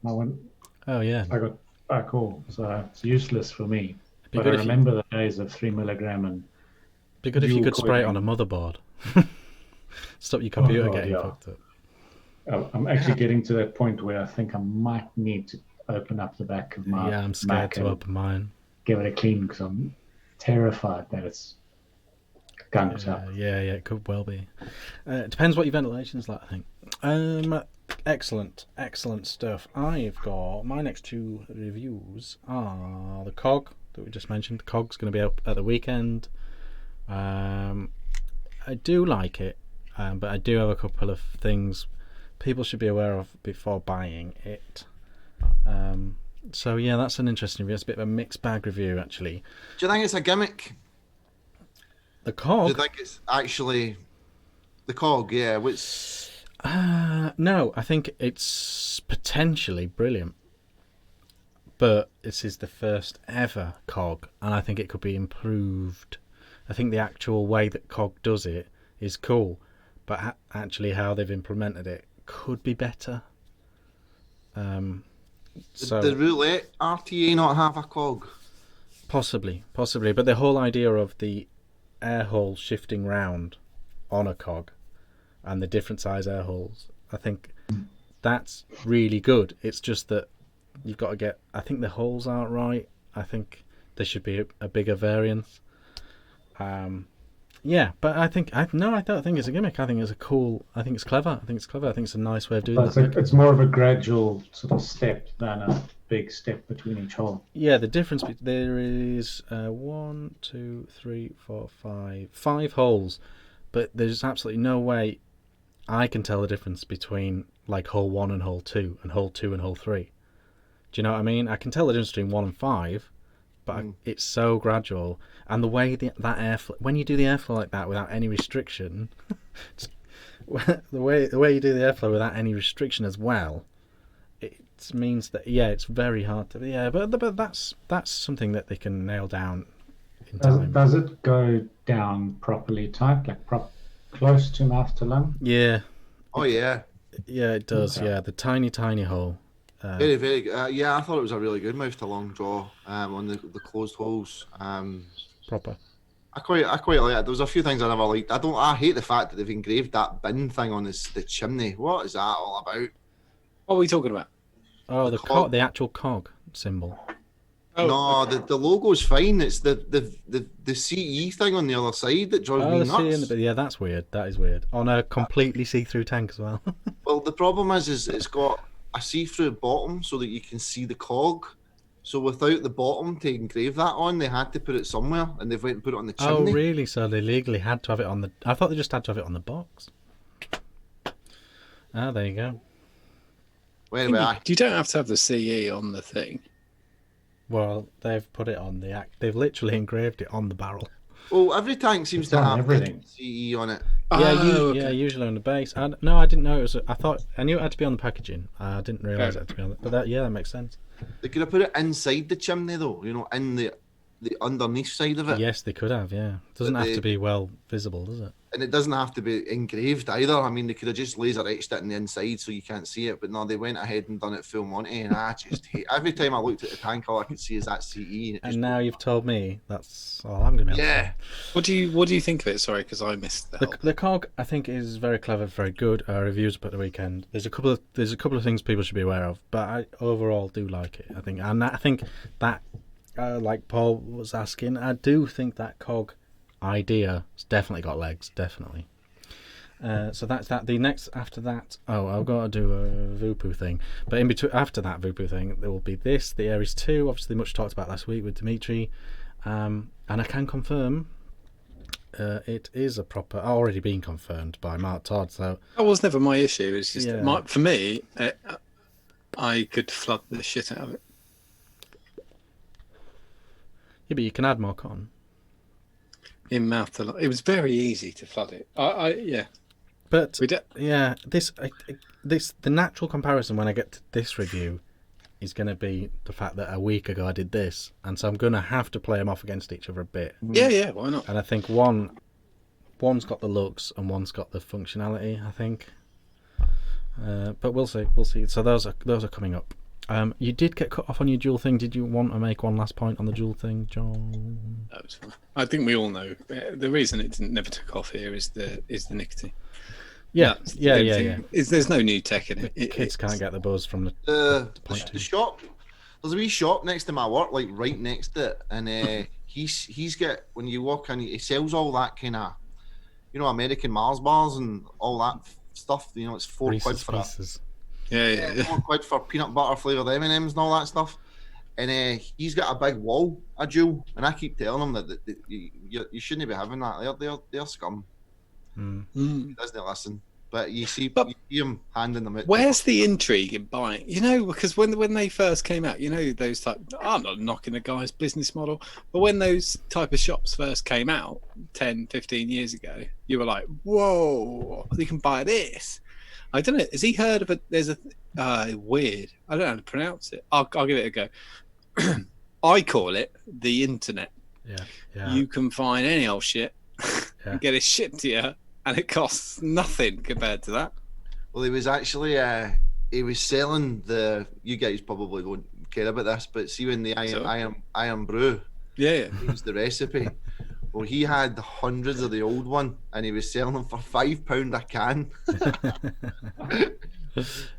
oh yeah, I got back all, so it's useless for me. But I remember the days of 3 milligram and. Be good if you could spray it on a motherboard. Stop your computer getting fucked up. I'm actually getting to that point where I think I might need to open up the back of my. Yeah, I'm scared to open mine. Give it a clean because I'm terrified that it's gunked up. Yeah, it could well be. It depends what your ventilation's like, I think. Excellent stuff. I've got my next 2 reviews are the COG that we just mentioned. The COG's going to be up at the weekend. I do like it, but I do have a couple of things people should be aware of before buying it. So yeah, that's an interesting review. It's a bit of a mixed bag review, actually. Do you think it's a gimmick? The COG? Do you think it's actually the COG? Yeah. No, I think it's potentially brilliant. But this is the first ever COG, and I think it could be improved. I think the actual way that COG does it is cool, but actually how they've implemented it could be better. So the roulette RTA not have a COG? Possibly, but the whole idea of the air hole shifting round on a COG and the different size air holes, I think that's really good. It's just that you've got to get, I think the holes aren't right. I think there should be a bigger variance. Yeah, but I don't think it's a gimmick. I think it's clever. I think it's a nice way of doing that. It's more of a gradual sort of step than big step between each hole. Yeah, the difference there is 1, 2, 3, 4, 5 holes, but there's absolutely no way I can tell the difference between like hole 1 and hole 2 and hole 2 and hole 3. Do you know what I mean? I can tell the difference between 1 and 5, but it's so gradual, and the way that airflow, when you do the airflow like that without any restriction, the way you do the airflow without any restriction as well, it means that it's very hard to but that's something that they can nail down in time. Does it go down properly tight, like close to mouth to lung? Yeah. Oh yeah. Yeah, it does. Okay. Yeah, the tiny hole. Very, very. Yeah, I thought it was a really good mouth to lung draw on the closed holes. Proper. I quite like it. There was a few things I never liked. I hate the fact that they've engraved that bin thing on the chimney. What is that all about? What are we talking about? Oh, The the cog. the actual cog symbol. Oh, No, the logo's fine. It's the CE thing on the other side that drives me Oh, nuts. yeah, that's weird. That is weird. On a completely see-through tank as well. Well, the problem is it's got a see-through bottom so that you can see the cog. So without the bottom to engrave that on, they had to put it somewhere, and they've went and put it on the chimney. Oh, really? So they legally had to have it on the... I thought they just had to have it on the box. Ah, there you go. Well, anyway, you don't have to have the CE on the thing. Well, they've put it on the... They've literally engraved it on the barrel. well, every tank seems It's to on have everything. CE on it. Yeah, usually on the base. No, I didn't know it was... I knew it had to be on the packaging. I didn't realise it had to be on it. But that makes sense. They could have put it inside the chimney, though. You know, in the underneath side of it. Yes, they could have, yeah. Doesn't But have to be well visible, does it? And it doesn't have to be engraved either. I mean, they could have just laser etched it in the inside so you can't see it. But no, they went ahead and done it full Monty. And I just hate... Every time I looked at the tank, all I could see is that CE. And now you've told me that's all I'm going to be able to Yeah. say. What do you think of it? Sorry, because I missed that. The cog, I think, is very clever, very good. Reviews up at the weekend. There's a couple of things people should be aware of, but I overall do like it. I think that, like Paul was asking, I do think that cog idea has definitely got legs, definitely. So that's that. The next after that, I've got to do a Vupu thing. But in between, after that Vupu thing, there will be this, the Ares 2, obviously much talked about last week with Dimitri, and I can confirm. It is a proper, already been confirmed by Mark Todd. So That was never my issue. It's just Yeah. for me, I could flood the shit out of it. yeah, but you can add more cotton. In mouth to it was very easy to flood it. Yeah. But We did. yeah, the natural comparison when I get to this review is going to be the fact that a week ago I did this, and so I'm going to have to play them off against each other a bit. Yeah, why not? And I think one's got the looks and one's got the functionality, I think. But we'll see. So those are coming up. You did get cut off on your Juul thing. Did you want to make one last point on the Juul thing, John? That was fine. I think we all know the reason it never took off here is the nicotine. Yeah. There's no new tech in it. Kids can't get the buzz from the The shop. There's a wee shop next to my work, like right next to it, and he's got, when you walk in, he sells all that kind of, American Mars bars and all that stuff. It's £4 Reese's for a Pieces. Yeah. £4 for peanut butter flavoured M&Ms and all that stuff. And he's got a big wall, a Juul, and I keep telling him that you shouldn't be having that. They're scum. He doesn't listen. But you see him handing them out. Where's the intrigue in buying? Because when they first came out, those type. I'm not knocking the guy's business model, but when those type of shops first came out 10, 15 years ago, you were like, "Whoa, you can buy this." I don't know. Has he heard of it? There's a weird. I don't know how to pronounce it. I'll give it a go. I call it the internet. Yeah. You can find any old shit, Yeah. get it shipped to you, and it costs nothing compared to that. Well, he was actually he was selling the. You guys probably don't care about this, but see when the iron brew, Yeah. used the recipe. Well, he had hundreds of the old one, and he was selling them for £5 a can.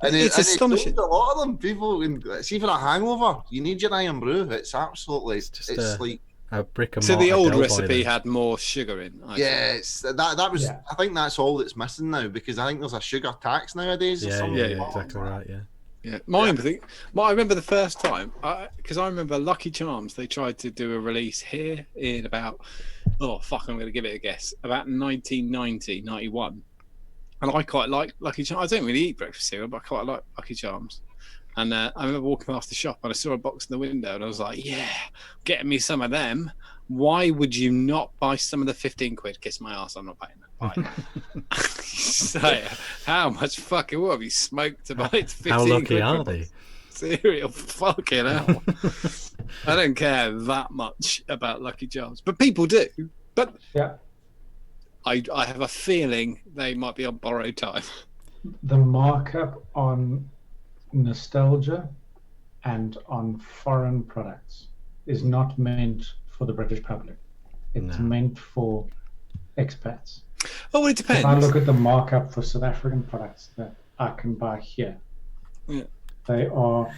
It's astonishing. He sold a lot of them. People, see, for a hangover, you need your iron brew. It's absolutely. It's like. A brick and So the mortar old Del Boy recipe then. had more sugar in. I Yeah, it's, that was. I think that's all that's missing now, because I think there's a sugar tax nowadays. or Yeah, something. exactly right. Yeah. Yeah, mine. I remember the first time because I remember Lucky Charms. They tried to do a release here in about I'm going to give it a guess, about 1990, 91. And I quite like Lucky Charms. I don't really eat breakfast cereal, but I quite like Lucky Charms. And I remember walking past the shop and I saw a box in the window and I was like, yeah, getting me some of them. Why would you not buy some of the 15 quid? Kiss my ass, I'm not paying that. So, how much fucking what have you smoked to buy it? 15 How lucky quid are they? Cereal, fucking hell. I don't care that much about Lucky Charms, but people do. But Yeah. I have a feeling they might be on borrowed time. The markup on nostalgia and on foreign products is not meant for the British public. It's meant for expats. Oh, well, it depends. If I look at the markup for South African products that I can buy here, they are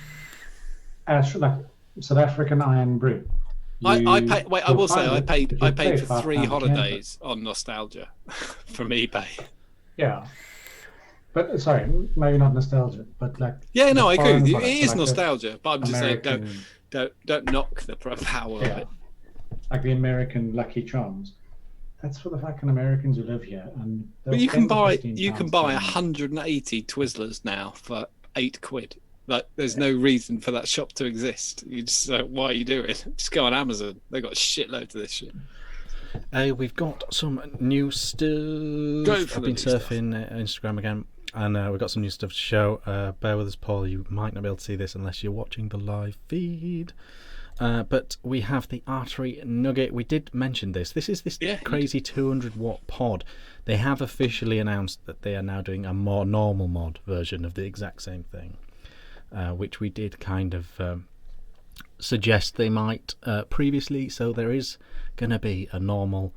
like South African iron brew. I will say I paid for £5 3 a can, holidays on nostalgia from eBay. Yeah. But sorry, maybe not nostalgia, but like I agree with you. products, It is like nostalgia, but I'm just saying American, don't knock the power of it. like the American Lucky Charms. That's for the fucking Americans who live here, and But you can buy £15 180 Twizzlers now for 8 quid. Like, there's no reason for that shop to exist. You just why are you doing it? Just go on Amazon. They got shitloads of this shit. We've got some new stuff. I've been surfing Instagram again, and we've got some new stuff to show. Bear with us, Paul. You might not be able to see this unless you're watching the live feed. But we have the Artery Nugget. We did mention this. This is this crazy 200 watt pod. They have officially announced that they are now doing a more normal mod version of the exact same thing, which we did kind of suggest they might previously. So there is going to be a normal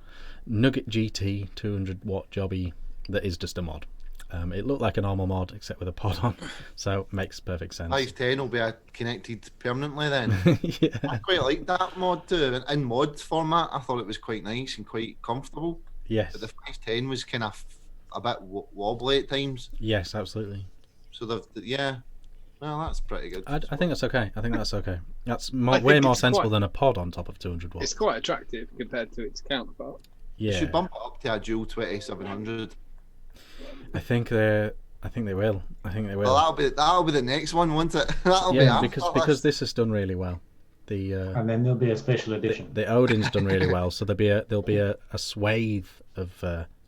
Nugget GT 200 watt jobby that is just a mod. It looked like a normal mod except with a pod on, so makes perfect sense. 510 will be connected permanently then. Yeah. I quite like that mod too. In mod format, I thought it was quite nice and quite comfortable. Yes. But the 510 was kind of a bit wobbly at times. Yes, absolutely. So well, that's pretty good. I think that's okay. That's way more sensible than a pod on top of 200 watts. It's quite attractive compared to its counterpart. You should bump it up to a Juul 2700. I think they will. Well, that'll be the next one, won't it? That'll be because this has done really well. And then there'll be a special edition. The Odin's done really well, so there'll be a swathe of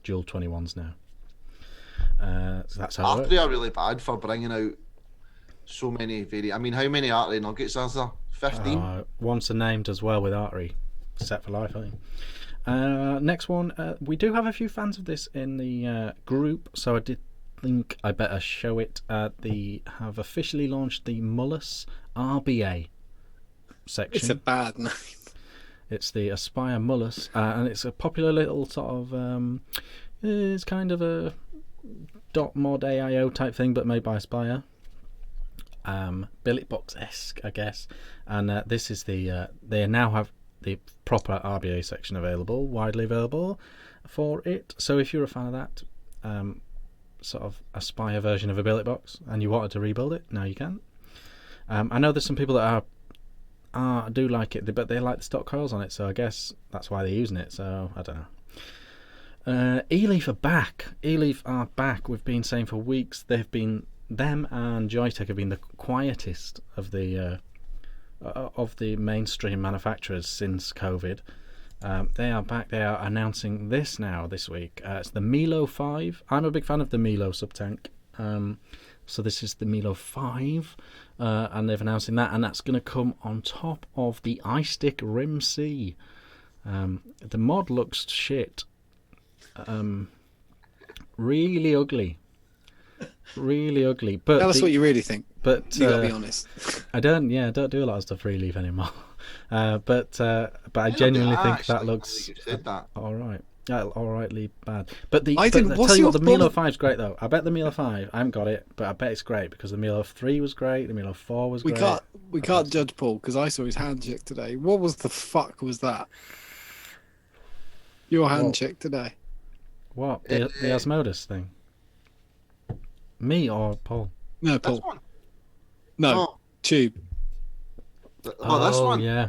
Juul 21s now. So that's how. Artery are really bad for bringing out so many I mean, how many Artery nuggets are there? 15. Once a name does well with Artery, set for life, I think. Next one, we do have a few fans of this in the group, so I did think I better show it. They have officially launched the Mullis RBA section. It's a bad name. It's the Aspire Mullis, and it's a popular little sort of it's kind of a .mod AIO type thing, but made by Aspire. Billet box-esque, I guess. And this is they now have the proper RBA section available, widely available for it. So if you're a fan of that sort of Aspire version of a billet box and you wanted to rebuild it, now you can. I know there's some people that do like it, but they like the stock coils on it, so I guess that's why they're using it. So I don't know. eLeaf are back. eLeaf are back. We've been saying for weeks them and Joytech have been the quietest of the mainstream manufacturers since COVID. They are back. They are announcing this week. It's the Milo 5. I'm a big fan of the Milo subtank. So this is the Milo 5, and they've announcing that, and that's going to come on top of the iStick Rim C. The mod looks shit. Really ugly. But tell us what you really think. But you gotta be honest. I don't do a lot of stuff for eLeaf anymore. But I genuinely think that looks all right. All rightly bad. But I tell you what, the Milo 5 is great though. I bet the Milo 5, I haven't got it, but I bet it's great because the Milo 3 was great, the Milo 4 was great. We can't judge Paul because I saw his hand check today. What was the fuck was that? Your hand check today. What? The Osmosis thing? Me or Paul? No, Paul. No, tube. Oh, this one. Yeah.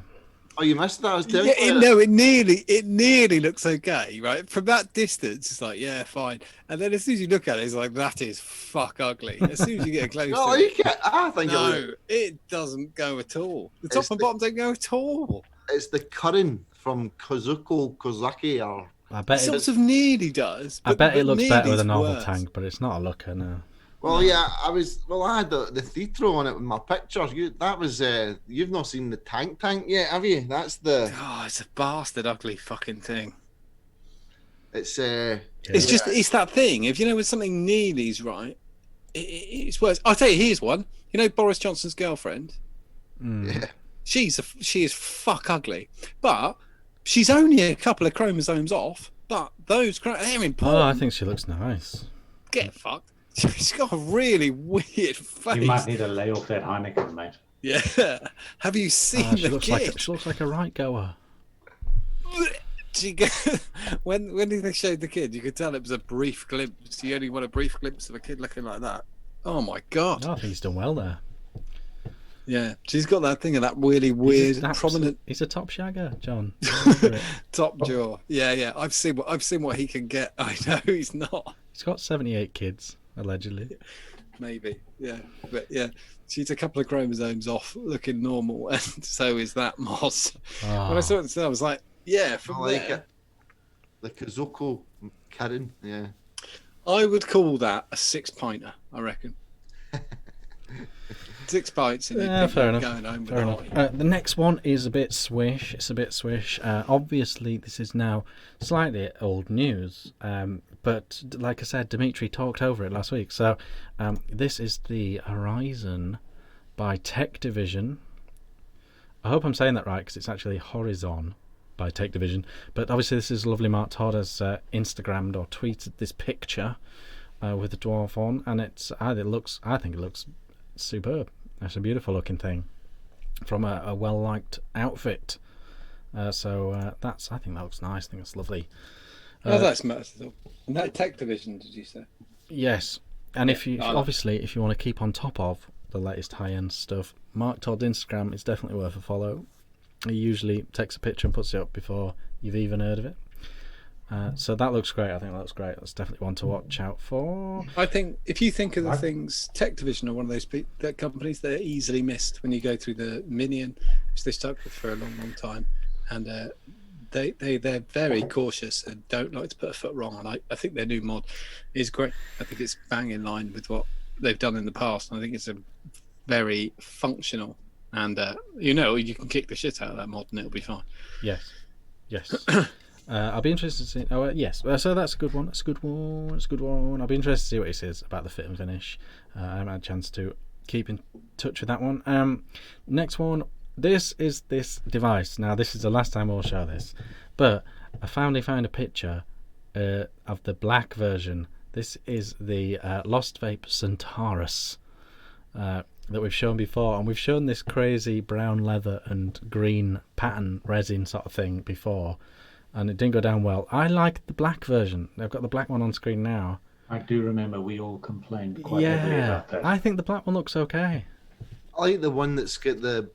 Oh, you missed that. I was telling Yeah, you. no, it nearly looks okay, right? From that distance, it's like, yeah, fine. And then as soon as you look at it, it's like, that is fuck ugly. As soon as you get close No, to you it, can't. I think no, it doesn't go at all. The top It's and the- bottom don't go at all. it's the Curran from Kozaki or I It bet sort of nearly does. I bet it looks better with a nearly's normal worse. tank, but it's not a looker, no. well, No. yeah. I had the Thitro on it with my pictures. You've not seen the tank yet, have you? That's the. Oh, it's a bastard ugly fucking thing. It's It's just, it's that thing. If you know when something nearly's right, it's worse. I'll tell you, here's one. You know Boris Johnson's girlfriend? Mm. yeah. She is fuck ugly, but she's only a couple of chromosomes off. But they're important. Oh, I think she looks nice. Get fucked. She's got a really weird face. You might need a lay-off that Heineken, mate. Yeah. Have you seen She the looks kid? she looks like a right goer. She when they showed the kid, you could tell it was a brief glimpse. You only want a brief glimpse of a kid looking like that. Oh my god. Oh, I think he's done well there. Yeah, she's got that thing of that really weird, prominent He's a top shagger, John. top jaw. Yeah. I've seen what he can get. I know he's not. He's got 78 kids, allegedly. Maybe, yeah, but yeah, she's a couple of chromosomes off, looking normal, and so is that moss. When I saw it, I was like, yeah, from I like there, it. The Kazuko Curran. Yeah. I would call that a 6-pinter. I reckon 6 pints and Yeah, you'd be fair enough. going home with Fair a enough. hottie. The next one is a bit swish. It's a bit swish. Obviously, this is now slightly old news. But like I said, Dimitri talked over it last week. So this is the Horizon by Tech Division. I hope I'm saying that right because it's actually Horizon by Tech Division. But obviously, this is lovely Mark Todd has Instagrammed or tweeted this picture with the dwarf on, and I think it looks superb. It's a beautiful looking thing from a well liked outfit. I think that looks nice. I think it's lovely. That's merciful. And that Tech Division, did you say? Yes, and Yeah, if you I like if you want to keep on top of the latest high end stuff, Mark Todd's Instagram is definitely worth a follow. He usually takes a picture and puts it up before you've even heard of it. So that looks great. I think that looks great. That's definitely one to watch out for. I think if you think of the things, Tech Division are one of those companies that are easily missed when you go through the Minion, which they stuck with for a long time, and they're very cautious and don't like to put a foot wrong. And I think their new mod is great. I think it's bang in line with what they've done in the past. And I think it's a very functional, and you can kick the shit out of that mod and it'll be fine. Yes. I'll be interested to see. Oh, yes. So that's a good one. It's a good one. I'll be interested to see what he says about the fit and finish. I haven't had a chance to keep in touch with that one. Next one. This is this device. Now, this is the last time we'll show this, but I found a picture of the black version. This is the Lost Vape Centaurus that we've shown before, and we've shown this crazy brown leather and green pattern resin sort of thing before. And it didn't go down well. I like the black version. They've got the black one on screen now. I do remember we all complained quite heavily about that. I think the black one looks okay. I like the one that's got the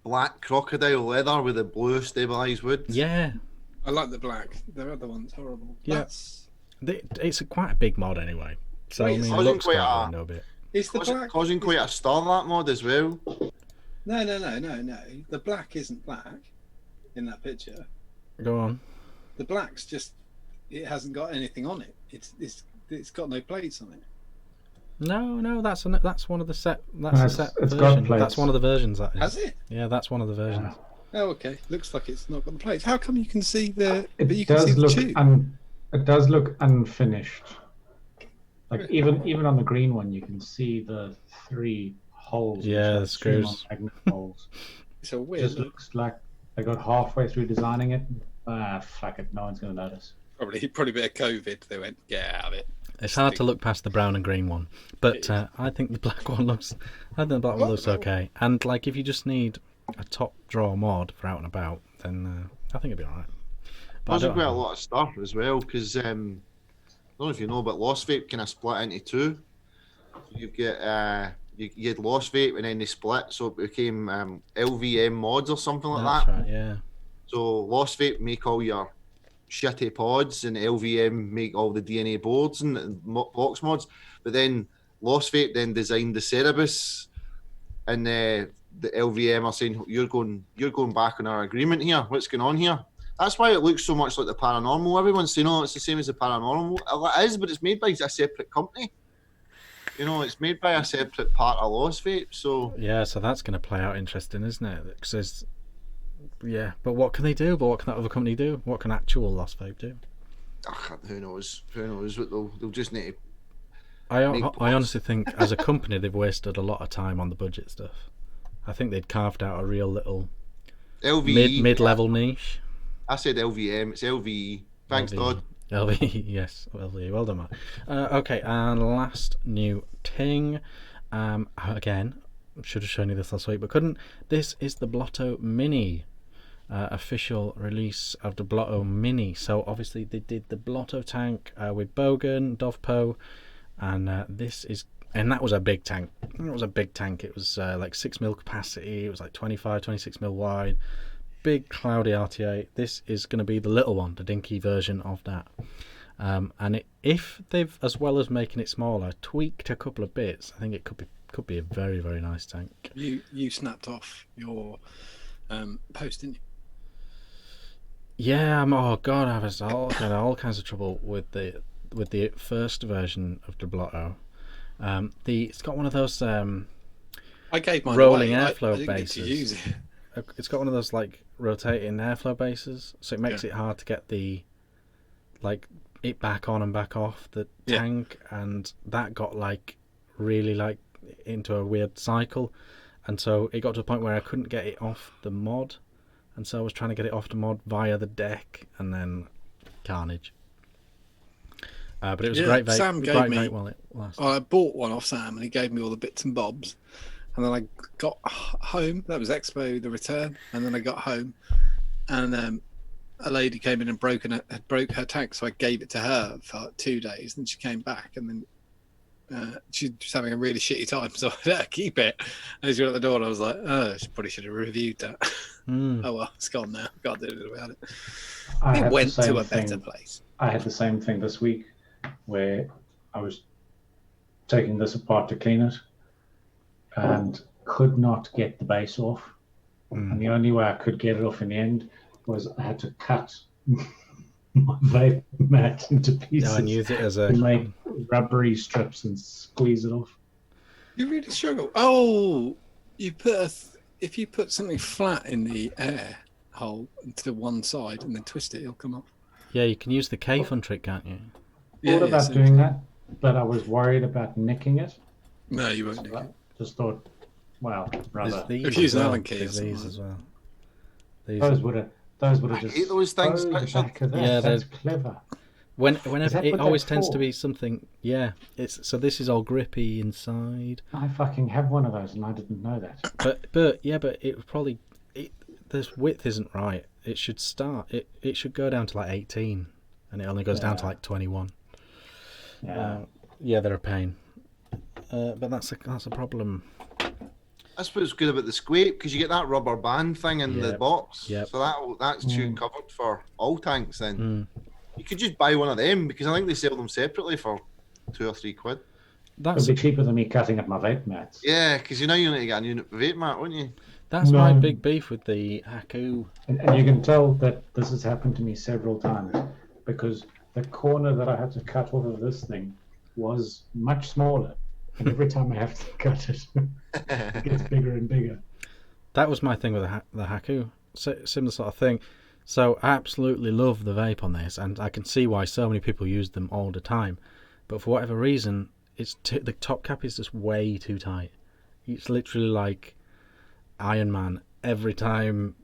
black crocodile leather with the blue stabilised wood. Yeah. I like the black. Their other one's horrible. Yeah. It's quite a big mod anyway. So, Wait, I mean, it's it looks quite a window bit. Is the black Causing quite a stir, that mod as well. No. The black isn't black in that picture. Go on. The black's just, it hasn't got anything on it. It's got no plates on it. No, that's one of the set. That's No, a set it's got version. plates. That's one of the versions. That is. Has it? Yeah, that's one of the versions. Oh, okay. Looks like it's not got the plates. How come you can see the? It But you can does see the look tube. it does look unfinished. Like even on the green one, you can see the 3 holes. Yeah, which I the assume screws. are magnet holes. It's a It weird. just looks like they got halfway through designing it. Fuck it, no one's gonna notice. Probably a bit of COVID. They went, get out of it. It's hard to look past the brown and green one, but I think the black one looks. I think the black one looks okay. And like, if you just need a top drawer mod for out and about, then I think it'd be alright. There's quite a lot of stuff as well, because I don't know if you know, but Lost Vape kind of split into 2. You've got you had Lost Vape and then they split, so it became LVM mods or something like That's that. right, yeah. So Lost Vape make all your shitty pods, and LVM make all the DNA boards and box mods. But then Lost Vape then designed the Cerebus, and the LVM are saying you're going back on our agreement here. What's going on here? That's why it looks so much like the Paranormal. Everyone's saying, "Oh, it's the same as the Paranormal." It is, but it's made by a separate company. You know, it's made by a separate part of Lost Vape. So Yeah, so that's going to play out interesting, isn't it? Because yeah, but what can they do? But what can that other company do? What can actual Lost Vape do? who knows? Who knows what they'll just need to. I honestly think as a company they've wasted a lot of time on the budget stuff. I think they'd carved out a real little LVE mid-level niche. I said LVM. It's LVE. Thanks, Todd. LVE, yes, LVE. Well done, man. Okay, and last new ting. Again, should have shown you this last week, but couldn't. This is the Blotto Mini. Official release of the Blotto Mini. So obviously they did the Blotto tank with Bogan, Dovpo, and that was a big tank. It was a big tank. It was like 6mm capacity. It was like 26mm wide. Big cloudy RTA. This is going to be the little one, the dinky version of that. And if they've, as well as making it smaller, tweaked a couple of bits, I think it could be a very, very nice tank. You snapped off your post, didn't you? Yeah, oh god, I was all kinds of trouble with the first version of the Blotto. It's got one of those I gave mine rolling away. airflow I didn't get to use bases. it. It's got one of those like rotating airflow bases, so it makes it hard to get it back on and back off the tank, and that got really into a weird cycle, and so it got to a point where I couldn't get it off the mod. And so I was trying to get it off the mod via the deck, and then carnage. But it was a great vape. Sam gave me. Vape while it lasted. I bought one off Sam, and he gave me all the bits and bobs. And then I got home. That was Expo, the return. And then I got home, and a lady came in and broke her tank. So I gave it to her for like 2 days. Then she came back, and then she was having a really shitty time. So I let her keep it. And she went at the door, and I was like, "Oh, she probably should have reviewed that." Oh well, it's gone now. Can't do anything about it. It went to a better place. I had the same thing this week, where I was taking this apart to clean it, and could not get the base off. And the only way I could get it off in the end was I had to cut my vape mat into pieces and use it as a and make rubbery strips and squeeze it off. You really struggle. Oh, you put if you put something flat in the air hole to one side and then twist it, it'll come off. Yeah, you can use the K-Fun trick, can't you? Thought about doing that, but I was worried about nicking it. No, you won't nick it. Just thought, well, rather. If you use an Allen key or these something. as well. Those would have just. hate those things, the Richard. back of that. Yeah, That's clever. Whenever it what always that's tends to for? be something. Yeah, so this is all grippy inside. I fucking have one of those, and I didn't know that. But it would probably this width isn't right. It should start. It should go down to like 18, and it only goes down to like 21. Yeah, they're a pain. But that's a problem. That's what's good about the Squape, because you get that rubber band thing in the box. Yep. So that's covered for all tanks then. You could just buy one of them, because I think they sell them separately for £2 or £3. That's it'd be cheaper than me cutting up my vape mats. Yeah, because you need to get a new vape mat, wouldn't you? that's my big beef with the Haku. And you can tell that this has happened to me several times, because the corner that I had to cut off of this thing was much smaller. And every time I have to cut it, it gets bigger and bigger. That was my thing with the Haku. Similar sort of thing. So I absolutely love the vape on this, and I can see why so many people use them all the time. But for whatever reason, the top cap is just way too tight. It's literally like Iron Man. Every time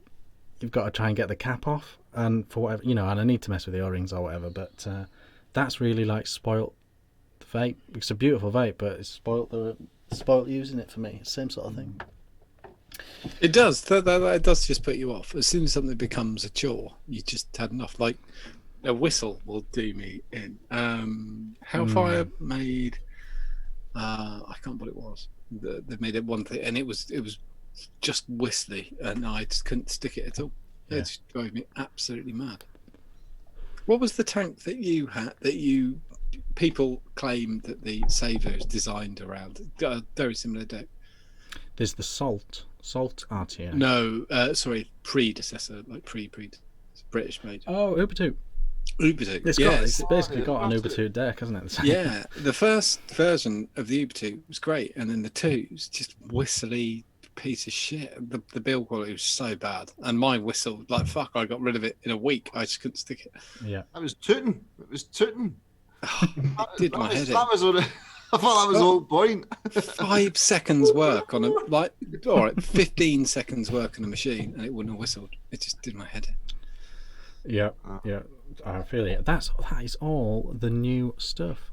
you've got to try and get the cap off, and for whatever, and I need to mess with the O-rings or whatever. But that's really spoilt the vape. It's a beautiful vape, but it's spoilt using it for me. Same sort of thing. It does. That does just put you off. As soon as something becomes a chore, you just had enough. Like a whistle will do me in. Hellfire made I can't remember what it was. They made it one thing, and it was just whistly, and I just couldn't stick it at all. Yeah. It just drove me absolutely mad. What was the tank that you had that people claim that the Saver is designed around? A very similar deck. There's the Salt RTA. No, sorry, predecessor, like British made. Oh, Ubuntu. Ubuntu. It's basically got an Ubuntu deck, hasn't it? Yeah, the first version of the Ubuntu was great, and then the 2's just whistly piece of shit. The build quality was so bad, and my whistle, like fuck, I got rid of it in a week. I just couldn't stick it. Yeah, It was tooting. It did my head in. That was what I thought that was the whole point. 5 seconds work on all right, 15 seconds work on a machine, and it wouldn't have whistled. It just did my head in. yeah. I feel it. That is all the new stuff.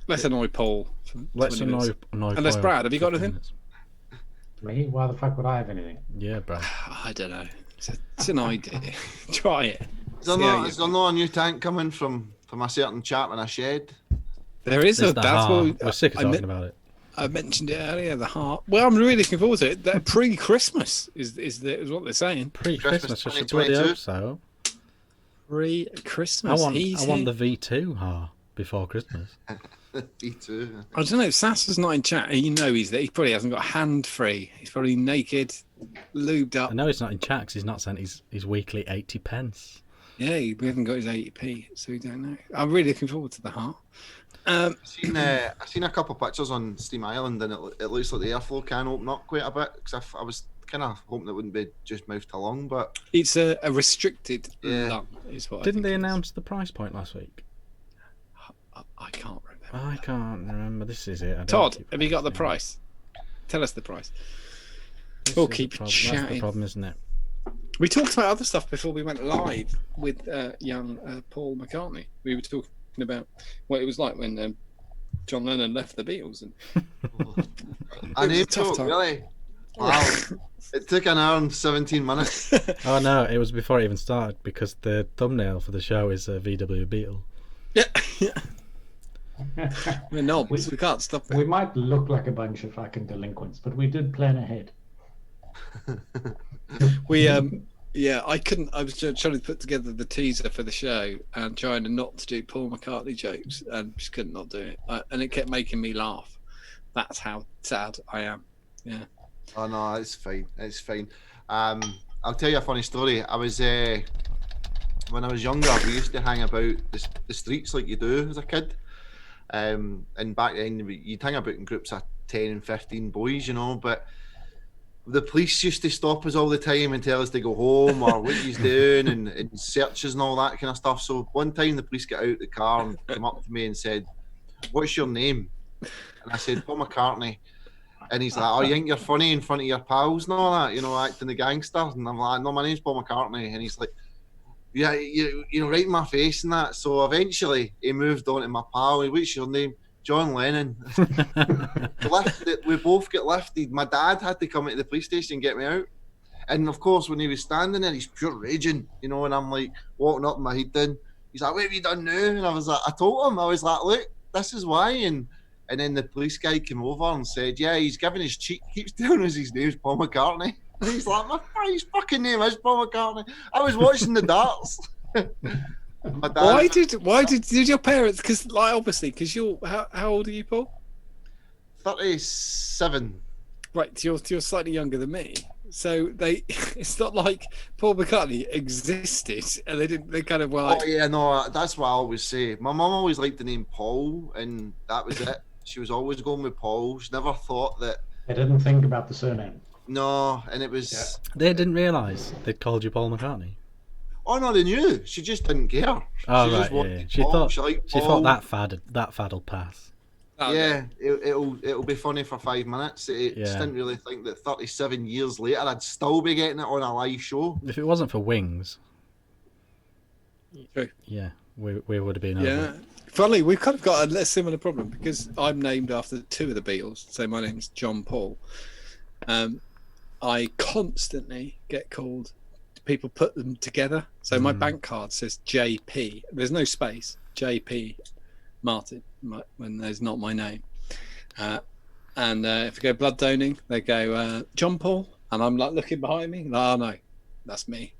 Let's annoy Paul. Let's annoy Unless Paul Brad, have you got 15 anything? minutes. Me? Why the fuck would I have anything? Yeah, Brad. I don't know. It's an idea. Try it. Is there not a new tank coming from a certain chap in a shed? There is There's a. the That's heart. what We're sick of talking about it. I mentioned it earlier. The heart. Well, I'm really looking forward to it. That pre-Christmas is what they're saying. Pre-Christmas, I should 2022. bloody hope so. Pre-Christmas. I want the V2 heart before Christmas. Me too. I don't know. Sassa's not in chat. You know he's there. He probably hasn't got hand free. He's probably naked, lubed up. I know he's not in chat 'cause he's not sent his weekly 80p. Yeah, we haven't got his 80p, so we don't know. I'm really looking forward to the heart. I've seen a couple of pictures on Steam Island, and it looks like the airflow can open up quite a bit. Because I was kind of hoping it wouldn't be just mouth to lung, but It's a restricted Yeah. lung, is what. Didn't I they think it is. announce the price point last week? I can't remember. I can't remember. This is it. I don't Todd, keep- have you got the yeah. price? Tell us the price. This We'll is the keep problem. That's the chatting. problem, isn't it? We talked about other stuff before we went live with young Paul McCartney. We were talking about what it was like when John Lennon left the Beatles. And an was a tough intro, time. really. Wow. It took an hour and 17 minutes. Oh no, it was before it even started because the thumbnail for the show is a VW Beetle. yeah, we're knobs. We can't stop We it. might look like a bunch of fucking delinquents, but we did plan ahead. We yeah, I couldn't. I was just trying to put together the teaser for the show and trying to not to do Paul McCartney jokes, and just could not do it. And it kept making me laugh. That's how sad I am. Yeah. Oh no, it's fine. It's fine. I'll tell you a funny story. I was when I was younger, we used to hang about the streets like you do as a kid. And back then, you'd hang about in groups of 10 and 15 boys, you know. But the police used to stop us all the time and tell us to go home or what he's doing and searches and all that kind of stuff. So one time, the police got out the car and came up to me and said, "What's your name?" And I said, "Paul McCartney." And he's like, "Oh, you think you're funny in front of your pals and all that, you know, acting the gangster?" And I'm like, "No, my name's Paul McCartney." And he's like, "Yeah, you know, right in my face and that." So eventually he moved on to my pal. "What's your name?" "John Lennon." We both get lifted. My dad had to come into the police station and get me out. And of course, when he was standing there, he's pure raging, you know, and I'm like walking up my head down. He's like, "What have you done now?" And I was like, I told him, I was like, "Look, this is why." And then the police guy came over and said, "Yeah, he's giving his cheek, keeps telling us his name's Paul McCartney." And he's like, his fucking name is Paul McCartney. I was watching the darts. My dad, Why did your parents? Because like obviously, because you're how old are you, Paul? 37. Right, you're slightly younger than me. So it's not like Paul McCartney existed, and they kind of were like, Oh yeah, no, that's what I always say. My mum always liked the name Paul, and that was it. She was always going with Paul. She never thought that. I didn't think about the surname. No, and it was. They didn't realise they'd called you Paul McCartney. Oh no, they knew. She just didn't care. Oh She just right, wanted yeah. She Paul. thought She liked she Paul. thought that fad'll pass. oh, Yeah, it'll be funny for 5 minutes. Just Yeah. didn't really think that 37 years later I'd still be getting it on a live show. If it wasn't for Wings, True. yeah, we would have been Yeah. over. Funnily, we've kind of got a similar problem because I'm named after 2 of the Beatles. So my name's John Paul. I constantly get called. People put them together. So my bank card says JP. There's no space. JP Martin when there's not my name. And if I go blood donating, they go John Paul, and I'm like looking behind me. Oh no, that's me.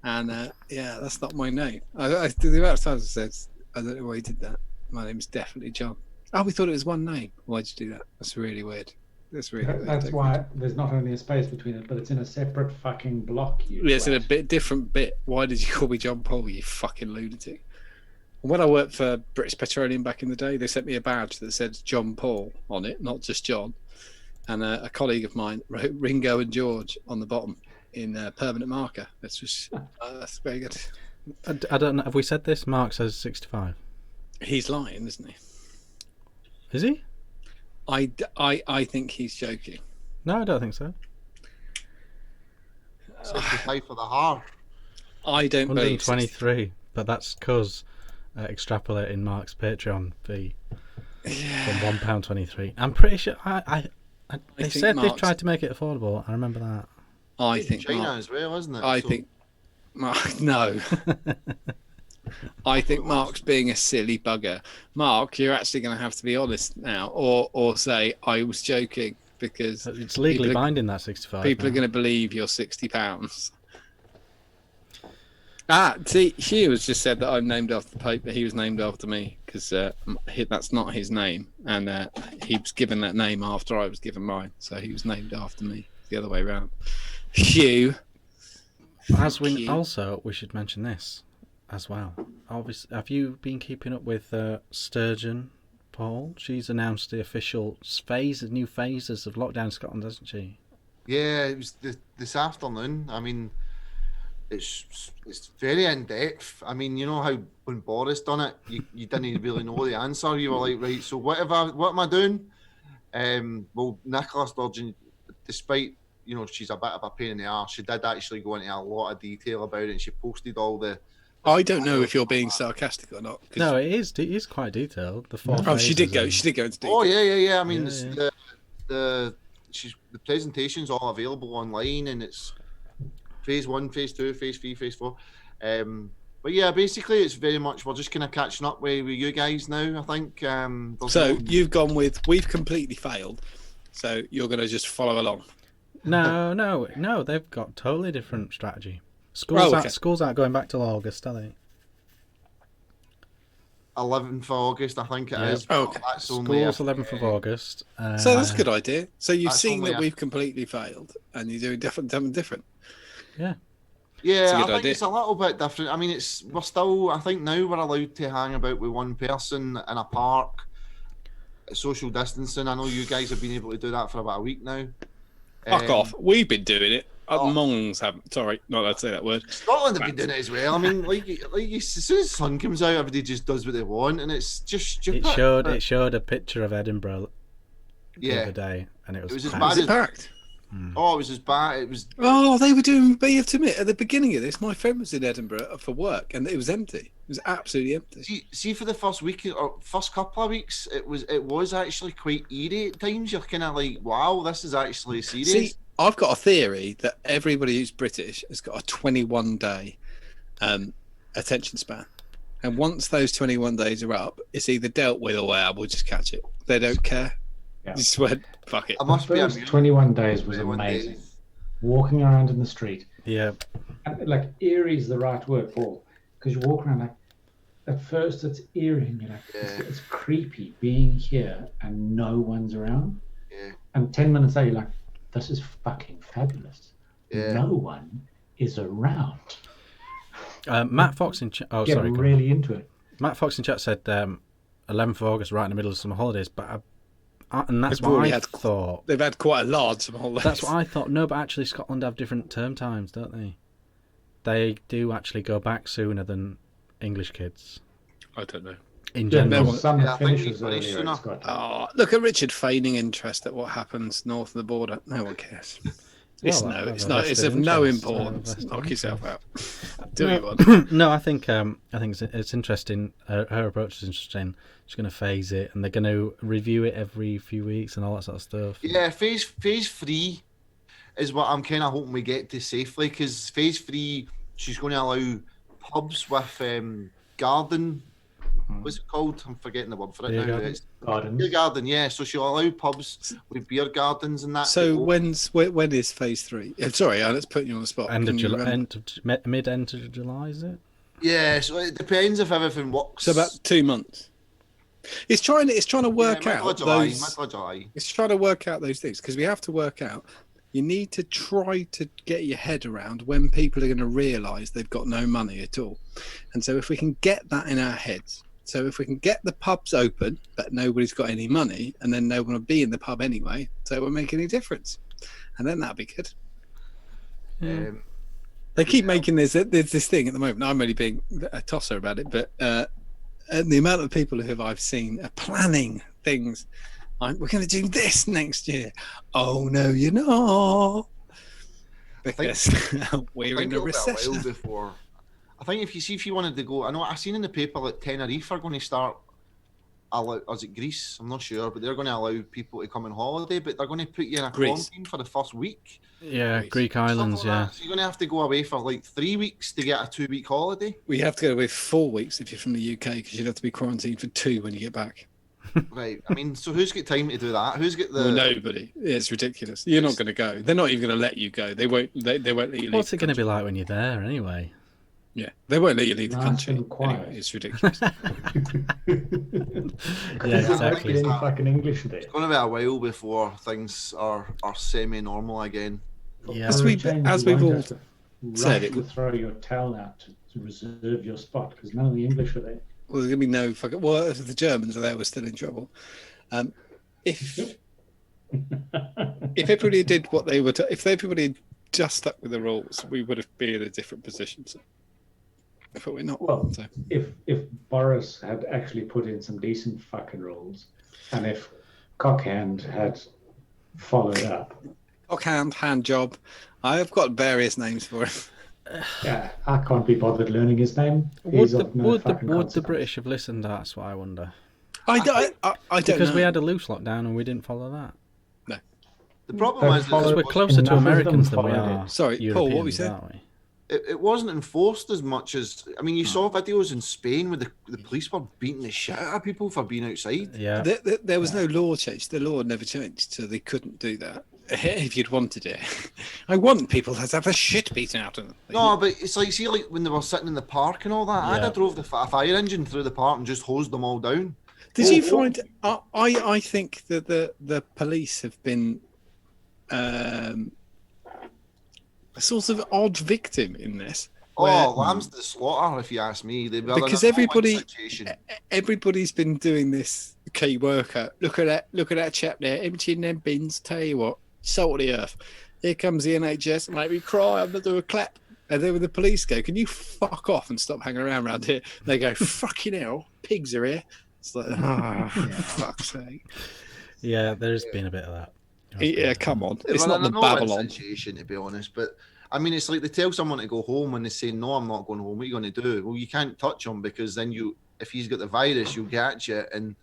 And yeah, that's not my name. I the amount of times I said, I don't know why he did that. My name's definitely John. Oh, we thought it was one name. Why'd you do that? That's really weird. That's really weird. That's why there's not only a space between it, but it's in a separate fucking block. Yeah, it's in a bit different bit. Why did you call me John Paul, you fucking lunatic? When I worked for British Petroleum back in the day, they sent me a badge that said John Paul on it, not just John. And a colleague of mine wrote Ringo and George on the bottom in permanent marker. That's just that's very good. I don't know. Have we said this? Mark says 65. He's lying, isn't he? Is he? I think he's joking. No, I don't think so. 65 for the heart. I don't believe 123, but that's because extrapolating Mark's Patreon fee from £1.23. I'm pretty sure they said they've tried to make it affordable. I remember that. I think China Mark, as well, isn't it? I So- think Mark. No, I think Mark's being a silly bugger. Mark, you're actually going to have to be honest now, or say I was joking, because It's legally people are- binding, that 65. people are now. going to believe you're £60. See, Hugh has just said that I'm named after the Pope, but he was named after me because that's not his name, and he was given that name after I was given mine, so he was named after me. The other way around. Hugh. As we Hugh. also, we should mention this as well. Obviously, have you been keeping up with Sturgeon, Paul? She's announced the official new phases of lockdown in Scotland, hasn't she? Yeah, it was this afternoon. I mean, it's very in depth. I mean, you know how when Boris done it, you didn't really know the answer. You were like, right, so what am I doing? Well, Nicola Sturgeon, despite she's a bit of a pain in the arse, she did actually go into a lot of detail about it, and she posted all the. I don't know if you're being sarcastic or not. 'Cause- No, it is quite detailed. The four. Oh, she did phases go. and- She did go into detail. Oh yeah. I mean, Yeah, the presentation's all available online, and it's phase 1, phase 2, phase 3, phase 4. But yeah, basically, it's very much we're just kind of catching up with you guys now. I think. So you've gone with we've completely failed. So you're going to just follow along. No, they've got totally different strategy. Schools aren't going back till August, are they? 11th of August, I think it is. Oh, but okay. That's only Schools 11th of August. So that's a good idea. So you've That's seen only that we've completely failed, and you're doing different. Yeah. Yeah, It's a I good think idea. it's a little bit different. I mean, we're still. I think now we're allowed to hang about with one person in a park, social distancing. I know you guys have been able to do that for about a week now. Fuck off. We've been doing it. Oh. Monks haven't. Sorry, not allowed to say that word. Scotland have been doing it as well. I mean, like as soon as the sun comes out, everybody just does what they want, and it's just stupid. It showed a picture of Edinburgh the Yeah. other day, and it was It was as packed. bad Was it packed? Oh, it was as bad. It was. Oh, they were doing. But you have to admit, at the beginning of this, my friend was in Edinburgh for work, and it was empty. It was absolutely empty. See, for the first week or first couple of weeks, it was actually quite eerie at times. You're kind of like, wow, this is actually serious. See, I've got a theory that everybody who's British has got a 21-day attention span. And once those 21 days are up, it's either dealt with or we'll just catch it. They don't care. Yeah. Just went, fuck it. I must be First amused. 21 days was 21 amazing. days. Walking around in the street, Yeah. and like eerie is the right word, Paul, because you walk around like at first it's eerie and you're like it's creepy being here and no one's around. Yeah. And 10 minutes later, you're like, this is fucking fabulous. Yeah. No one is around. Matt Fox in chat. Oh, Get sorry. go on. really into it. Matt Fox in chat said 11th of August, right in the middle of summer holidays, but and that's They've what already I had- thought. They've had quite a large summer holidays. That's what I thought. No, but actually, Scotland have different term times, don't they? They do actually go back sooner than English kids I don't know. in Yeah, general. because summer Yeah, I think finishes we finish earlier sooner. in Scotland. Oh, look at Richard feigning interest at what happens north of the border. No one cares. It's Well, no, that- it's that- not. that's It's the of no interest, importance. that's the Knock yourself interest. out. Do what you want. No, I think it's interesting. Her approach is interesting. She's going to phase it, and they're going to review it every few weeks and all that sort of stuff. Yeah, phase 3 is what I'm kind of hoping we get to safely, because phase 3 she's going to allow pubs with garden what's it called? I'm forgetting the word for it Beer now. garden? It's Gardens. beer garden, yeah. So she'll allow pubs with beer gardens and that. So to open. when is phase 3? Sorry, let's put you on the spot. End of Can you July, remember? mid-end of July, is it? Yeah, so it depends if everything works. So about 2 months. It's trying to work middle of out July, those. middle of July. It's trying to work out those things because we have to work out. You need to try to get your head around when people are going to realise they've got no money at all. And so if we can get that in our heads, so if we can get the pubs open, but nobody's got any money, and then no one will be in the pub anyway, so it won't make any difference. And then that'll be good. Yeah. They keep making there's this thing at the moment. I'm only being a tosser about it, but and the amount of people who I've seen are planning things. We're going to do this next year. Oh no, you're not, because we're in a recession. Before. I think if you wanted to go, I seen in the paper that Tenerife are going to start. Is it Greece? I'm not sure, but they're going to allow people to come on holiday, but they're going to put you in a quarantine for the first week. Yeah, Greece. Greek islands, Something like yeah. that. So you're going to have to go away for like 3 weeks to get a 2-week holiday. We have to go away 4 weeks if you're from the UK, because you'd have to be quarantined for 2 when you get back. Right. I mean, so who's got time to do that? Who's got the? Well, nobody. It's ridiculous. You're not going to go. They're not even going to let you go. They won't. They won't let you leave. What's the it going to be country. like when you're there anyway? Yeah, they won't let you leave the Nice country. and quiet. Anyway, it's ridiculous. Yeah, exactly. Any fucking English there. It's going to be a while before things are semi-normal again. Yeah. As For a we- change, as you we've won't all have to said, rush it to would- throw your towel out to reserve your spot because none of the English are there. Well, there's going to be no fucking. Well, if the Germans are there, we're still in trouble. If everybody did what they were, if everybody had just stuck with the rules, we would have been in a different position. So, but we're not. Well, So. if Boris had actually put in some decent fucking rules, and if Cockhand had followed up, Hand job. I have got various names for him. yeah, I can't be bothered learning his name. Would He's the, of no would the, fucking would the consequence. British have listened? That's what I wonder. I don't Because know. we had a loose lockdown and we didn't follow that. The problem They've is Because followed- we're closer to enough of them Americans than we followed are it. Sorry, Paul, Europeans, what we said? aren't we? it wasn't enforced as much as. I mean, you saw videos in Spain where the police were beating the shit out of people for being outside. Yeah. There was no law change. The law never changed, so they couldn't do that if you'd wanted it. I want people to have a shit beaten out of them. No, but it's like, see, like when they were sitting in the park and all that, I'd Yeah. have drove a fire engine through the park and just hosed them all down. Did you find? I think that the police have been a sort of odd victim in this. Oh, lambs to the slaughter, if you ask me. They've got Because an appalling situation. everybody's been doing this key worker. Look at that chap there, emptying them bins. Tell you what, salt of the earth. Here comes the NHS, make me cry. I'm gonna do a clap. And then when the police go, can you fuck off and stop hanging around here? They go, fucking hell, pigs are here. It's like, oh, for fuck's sake. Yeah, there's been a bit of that. Yeah, come on. It's Well, not the I know it's a Babylon. situation, to be honest, but I mean, it's like they tell someone to go home and they say, no, I'm not going home. What are you going to do? Well, you can't touch him because then if he's got the virus, you'll get at you. And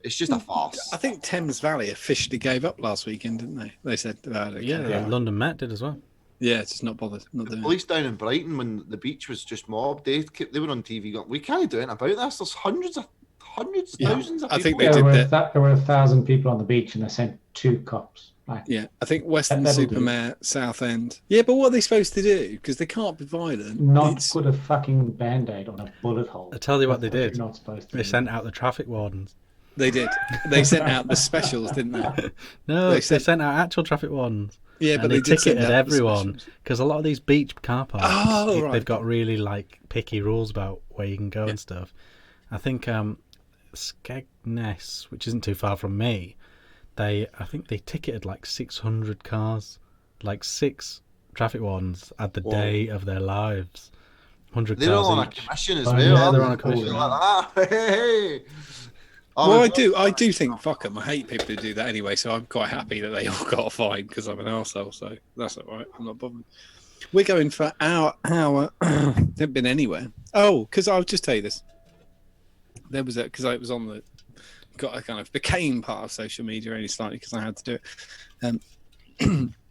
it's just a farce. I think Thames Valley officially gave up last weekend, didn't they? They said, Yeah, London Met did as well. yeah, it's just not bothered. Not The doing it. police down in Brighton, when the beach was just mobbed, they were on TV going, we can't do anything about this. There's thousands of I think people. they did There that. were 1,000 people on the beach, and they sent 2 cops. Like, Yeah, I think Western That'll do. Supermare, Southend. Yeah, but what are they supposed to do? Because they can't be violent. not It's- put a fucking band-aid on a bullet hole. I tell you what they That's did. You're not supposed to They do. sent out the traffic wardens. They did. They sent out the specials, didn't they? No, They they sent- sent out actual traffic wardens. Yeah, And but they did send ticketed out the everyone specials. because a lot of these beach car parks, Oh, right. they've got really like picky rules about where you can go and stuff. I think Skegness, which isn't too far from me, I think they ticketed like 600 cars, like 6 traffic wardens at the Whoa. day of their lives. 100 They're all on cars a each. commission as Oh, well. yeah, aren't they're on a they? commission. Like that. Hey. Oh, Well, we've I do think, fuck them. I hate people who do that anyway, so I'm quite happy that they all got a fine because I'm an arsehole, so that's all right. I'm not bothered. We're going for our haven't been anywhere. Oh, because I'll just tell you this. There was because I was on the, I kind of became part of social media only slightly because I had to do it.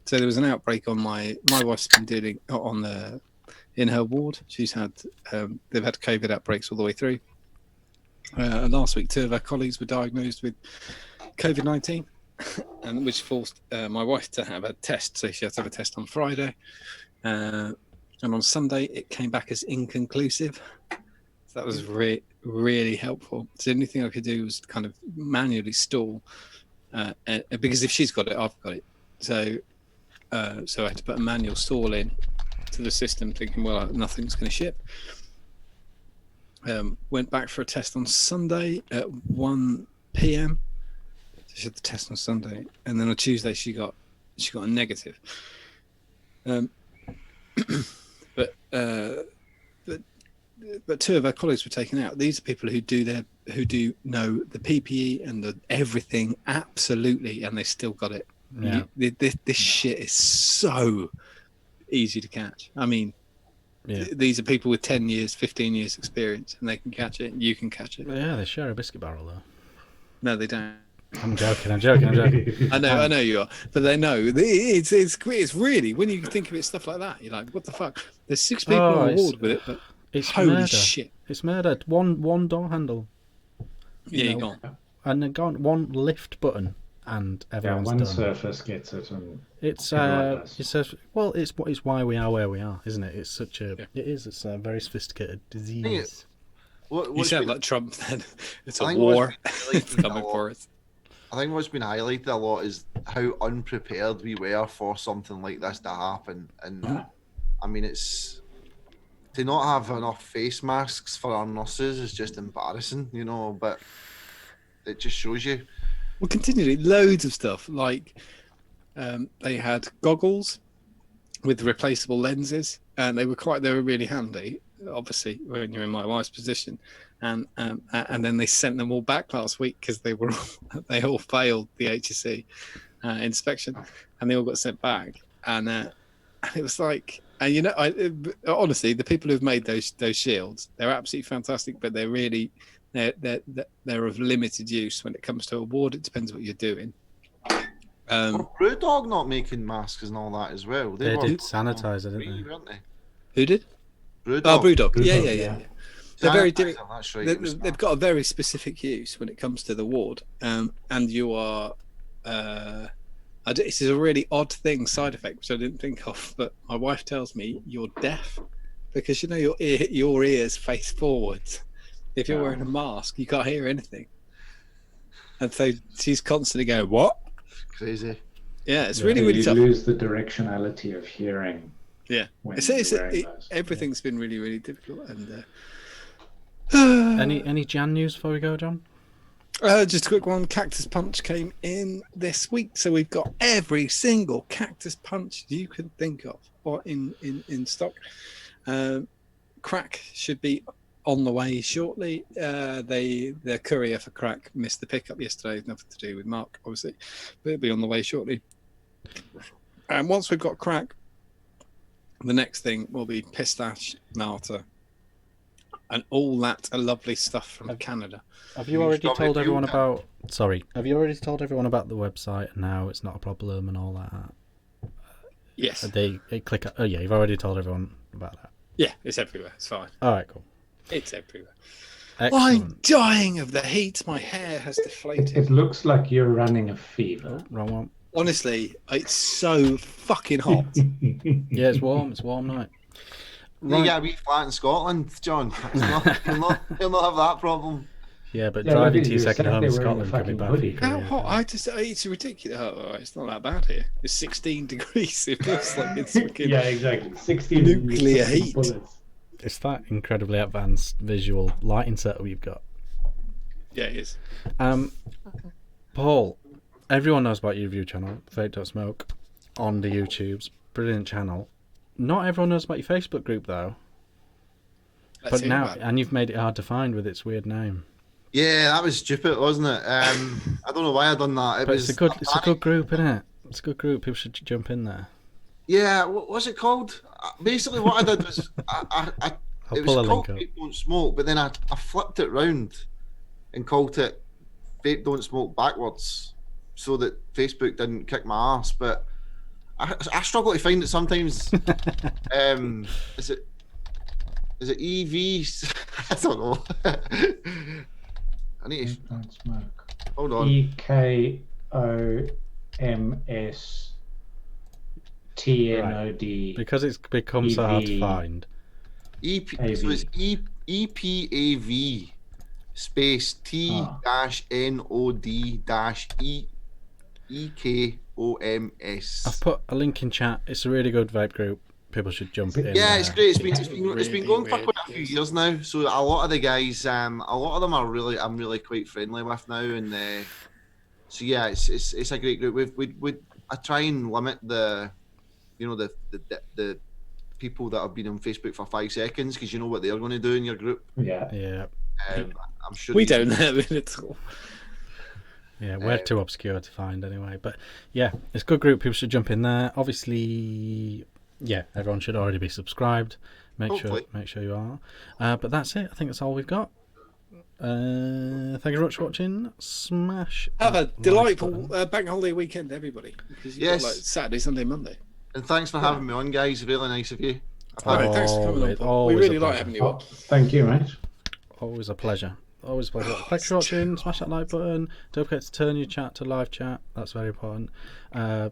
So there was an outbreak on my wife's been dealing in her ward. She's had they've had COVID outbreaks all the way through. Last week, 2 of our colleagues were diagnosed with COVID-19, and which forced my wife to have a test. So she had to have a test on Friday, and on Sunday it came back as inconclusive. So that was really helpful. So the only thing I could do was kind of manually stall, because if she's got it, I've got it. So I had to put a manual stall in to the system, thinking, well, nothing's going to ship. Went back for a test on Sunday at 1 p.m. So she had the test on Sunday, and then on Tuesday she got a negative. But 2 of our colleagues were taken out. These are people who do know the PPE and the everything absolutely, and they still got it. Yeah. This shit is so easy to catch. I mean, these are people with 10 years, 15 years experience, and they can catch it. You can catch it. Yeah, they share a biscuit barrel though. No, they don't. I'm joking. I know you are, but they know. It's really, when you think of it, stuff like that, you're like, what the fuck? There's 6 people on the ward with it, but it's holy murder. shit! It's murder. One door handle. You're gone. And then gone. One lift button, and everyone's one done. surface gets it, and It's everyone does. it's why we are where we are, isn't it? It's such a it's a very sophisticated disease. You sound like Trump then. It's a I think war. what's It's coming for us. I think what's been highlighted a lot is how unprepared we were for something like this to happen. And I mean, it's to not have enough face masks for our nurses is just embarrassing, you know, but it just shows you. Well, continually, loads of stuff. Like they had goggles with replaceable lenses, and they were really handy, obviously, when you're in my wife's position. And then they sent them all back last week because they all failed the HSE inspection, and they all got sent back. And it was like, and you know, honestly, the people who've made those shields, they're absolutely fantastic, but they're really they're of limited use when it comes to a ward. It depends what you're doing. Brewdog not making masks and all that as well. They did sanitizer, didn't they? Weren't they? Who did? Brewdog. Oh, Brewdog. Brewdog, Yeah. yeah. They're very Sanitizer, different. that's right, it was They've got a very specific use when it comes to the ward, and you are. This is a really odd side effect, which I didn't think of, but my wife tells me you're deaf because you know your ears face forwards. If you're wearing a mask, you can't hear anything, and so she's constantly going, "What?" Crazy. Yeah, it's really you tough. lose the directionality of hearing. Yeah, when you're wearing those. everything's been really difficult, and. Any Jan news before we go, John? Just a quick one. Cactus Punch came in this week, so we've got every single Cactus Punch you can think of or in stock. Crack should be on the way shortly. The courier for Crack missed the pickup yesterday. Nothing to do with Mark, obviously, but it'll be on the way shortly. And once we've got Crack, the next thing will be Pistache, Malta, and all that lovely stuff from Canada. Have you already told everyone about? Sorry, have you already told everyone about the website and how it's not a problem and all that? Yes. They click. Oh yeah, you've already told everyone about that. Yeah, it's everywhere. It's fine. All right, cool. It's everywhere. Excellent. I'm dying of the heat. My hair has deflated. It looks like you're running a fever. Oh, wrong one. Honestly, it's so fucking hot. Yeah, it's warm. It's a warm night. You get a wee flat in Scotland, John. You'll not have that problem. Yeah, but Yeah, driving look, to your you second said home they in were wearing a Scotland can be fucking bad for your hoodie. How career. hot? It's ridiculous. Oh, it's not that bad here. It's 16 degrees. It feels like it's fucking Yeah, exactly. 16 nuclear heat. bullets. It's that incredibly advanced visual lighting setup you've got. Yeah, it is. Paul, everyone knows about your review channel, Vape Don't Smoke, on the YouTubes. Brilliant channel. Not everyone knows about your Facebook group though. Let's But hear now, about it. and you've made it hard to find with its weird name. Yeah, that was stupid, wasn't it? I don't know why I done that. But it's a good group, isn't it? It's a good group. People should jump in there. Yeah, what's it called? Basically, what I did was it pull a was link called up. Vape Don't Smoke, but then I flipped it round and called it Vape Don't Smoke backwards, so that Facebook didn't kick my ass. But I struggle to find it sometimes. Is it EVs? I don't know. I need to. Vape Don't Smoke. Hold on. EKOMSTNOD. Because it's become so hard to EV. find. EP, so it's EPAV space T-NOD-EKOMS. I've put a link in chat. It's a really good vape group. People should jump in. Yeah, there. it's great. It's been going for Really quite a few years now. So a lot of the guys, a lot of them I'm really quite friendly with now, and so yeah, it's a great group. I try and limit the people that have been on Facebook for 5 seconds, because you know what they're going to do in your group. Yeah. I'm sure We don't know it at all. Yeah, we're too obscure to find anyway. But yeah, it's a good group. People should jump in there. Obviously, yeah, everyone should already be subscribed. Make sure you are. But that's it. I think that's all we've got. Thank you very much for watching. Smash. Have a that like delightful button. bank holiday weekend, everybody. Because you've Yes. got like Saturday, Sunday, Monday. And thanks for having me on, guys. Really nice of you. All right, thanks for coming on. Paul. We Always really a like pleasure. having you on. Thank you, mate. Always a pleasure. Always a pleasure. Thanks for watching. Smash that like button. Don't forget to turn your chat to live chat. That's very important. Bye.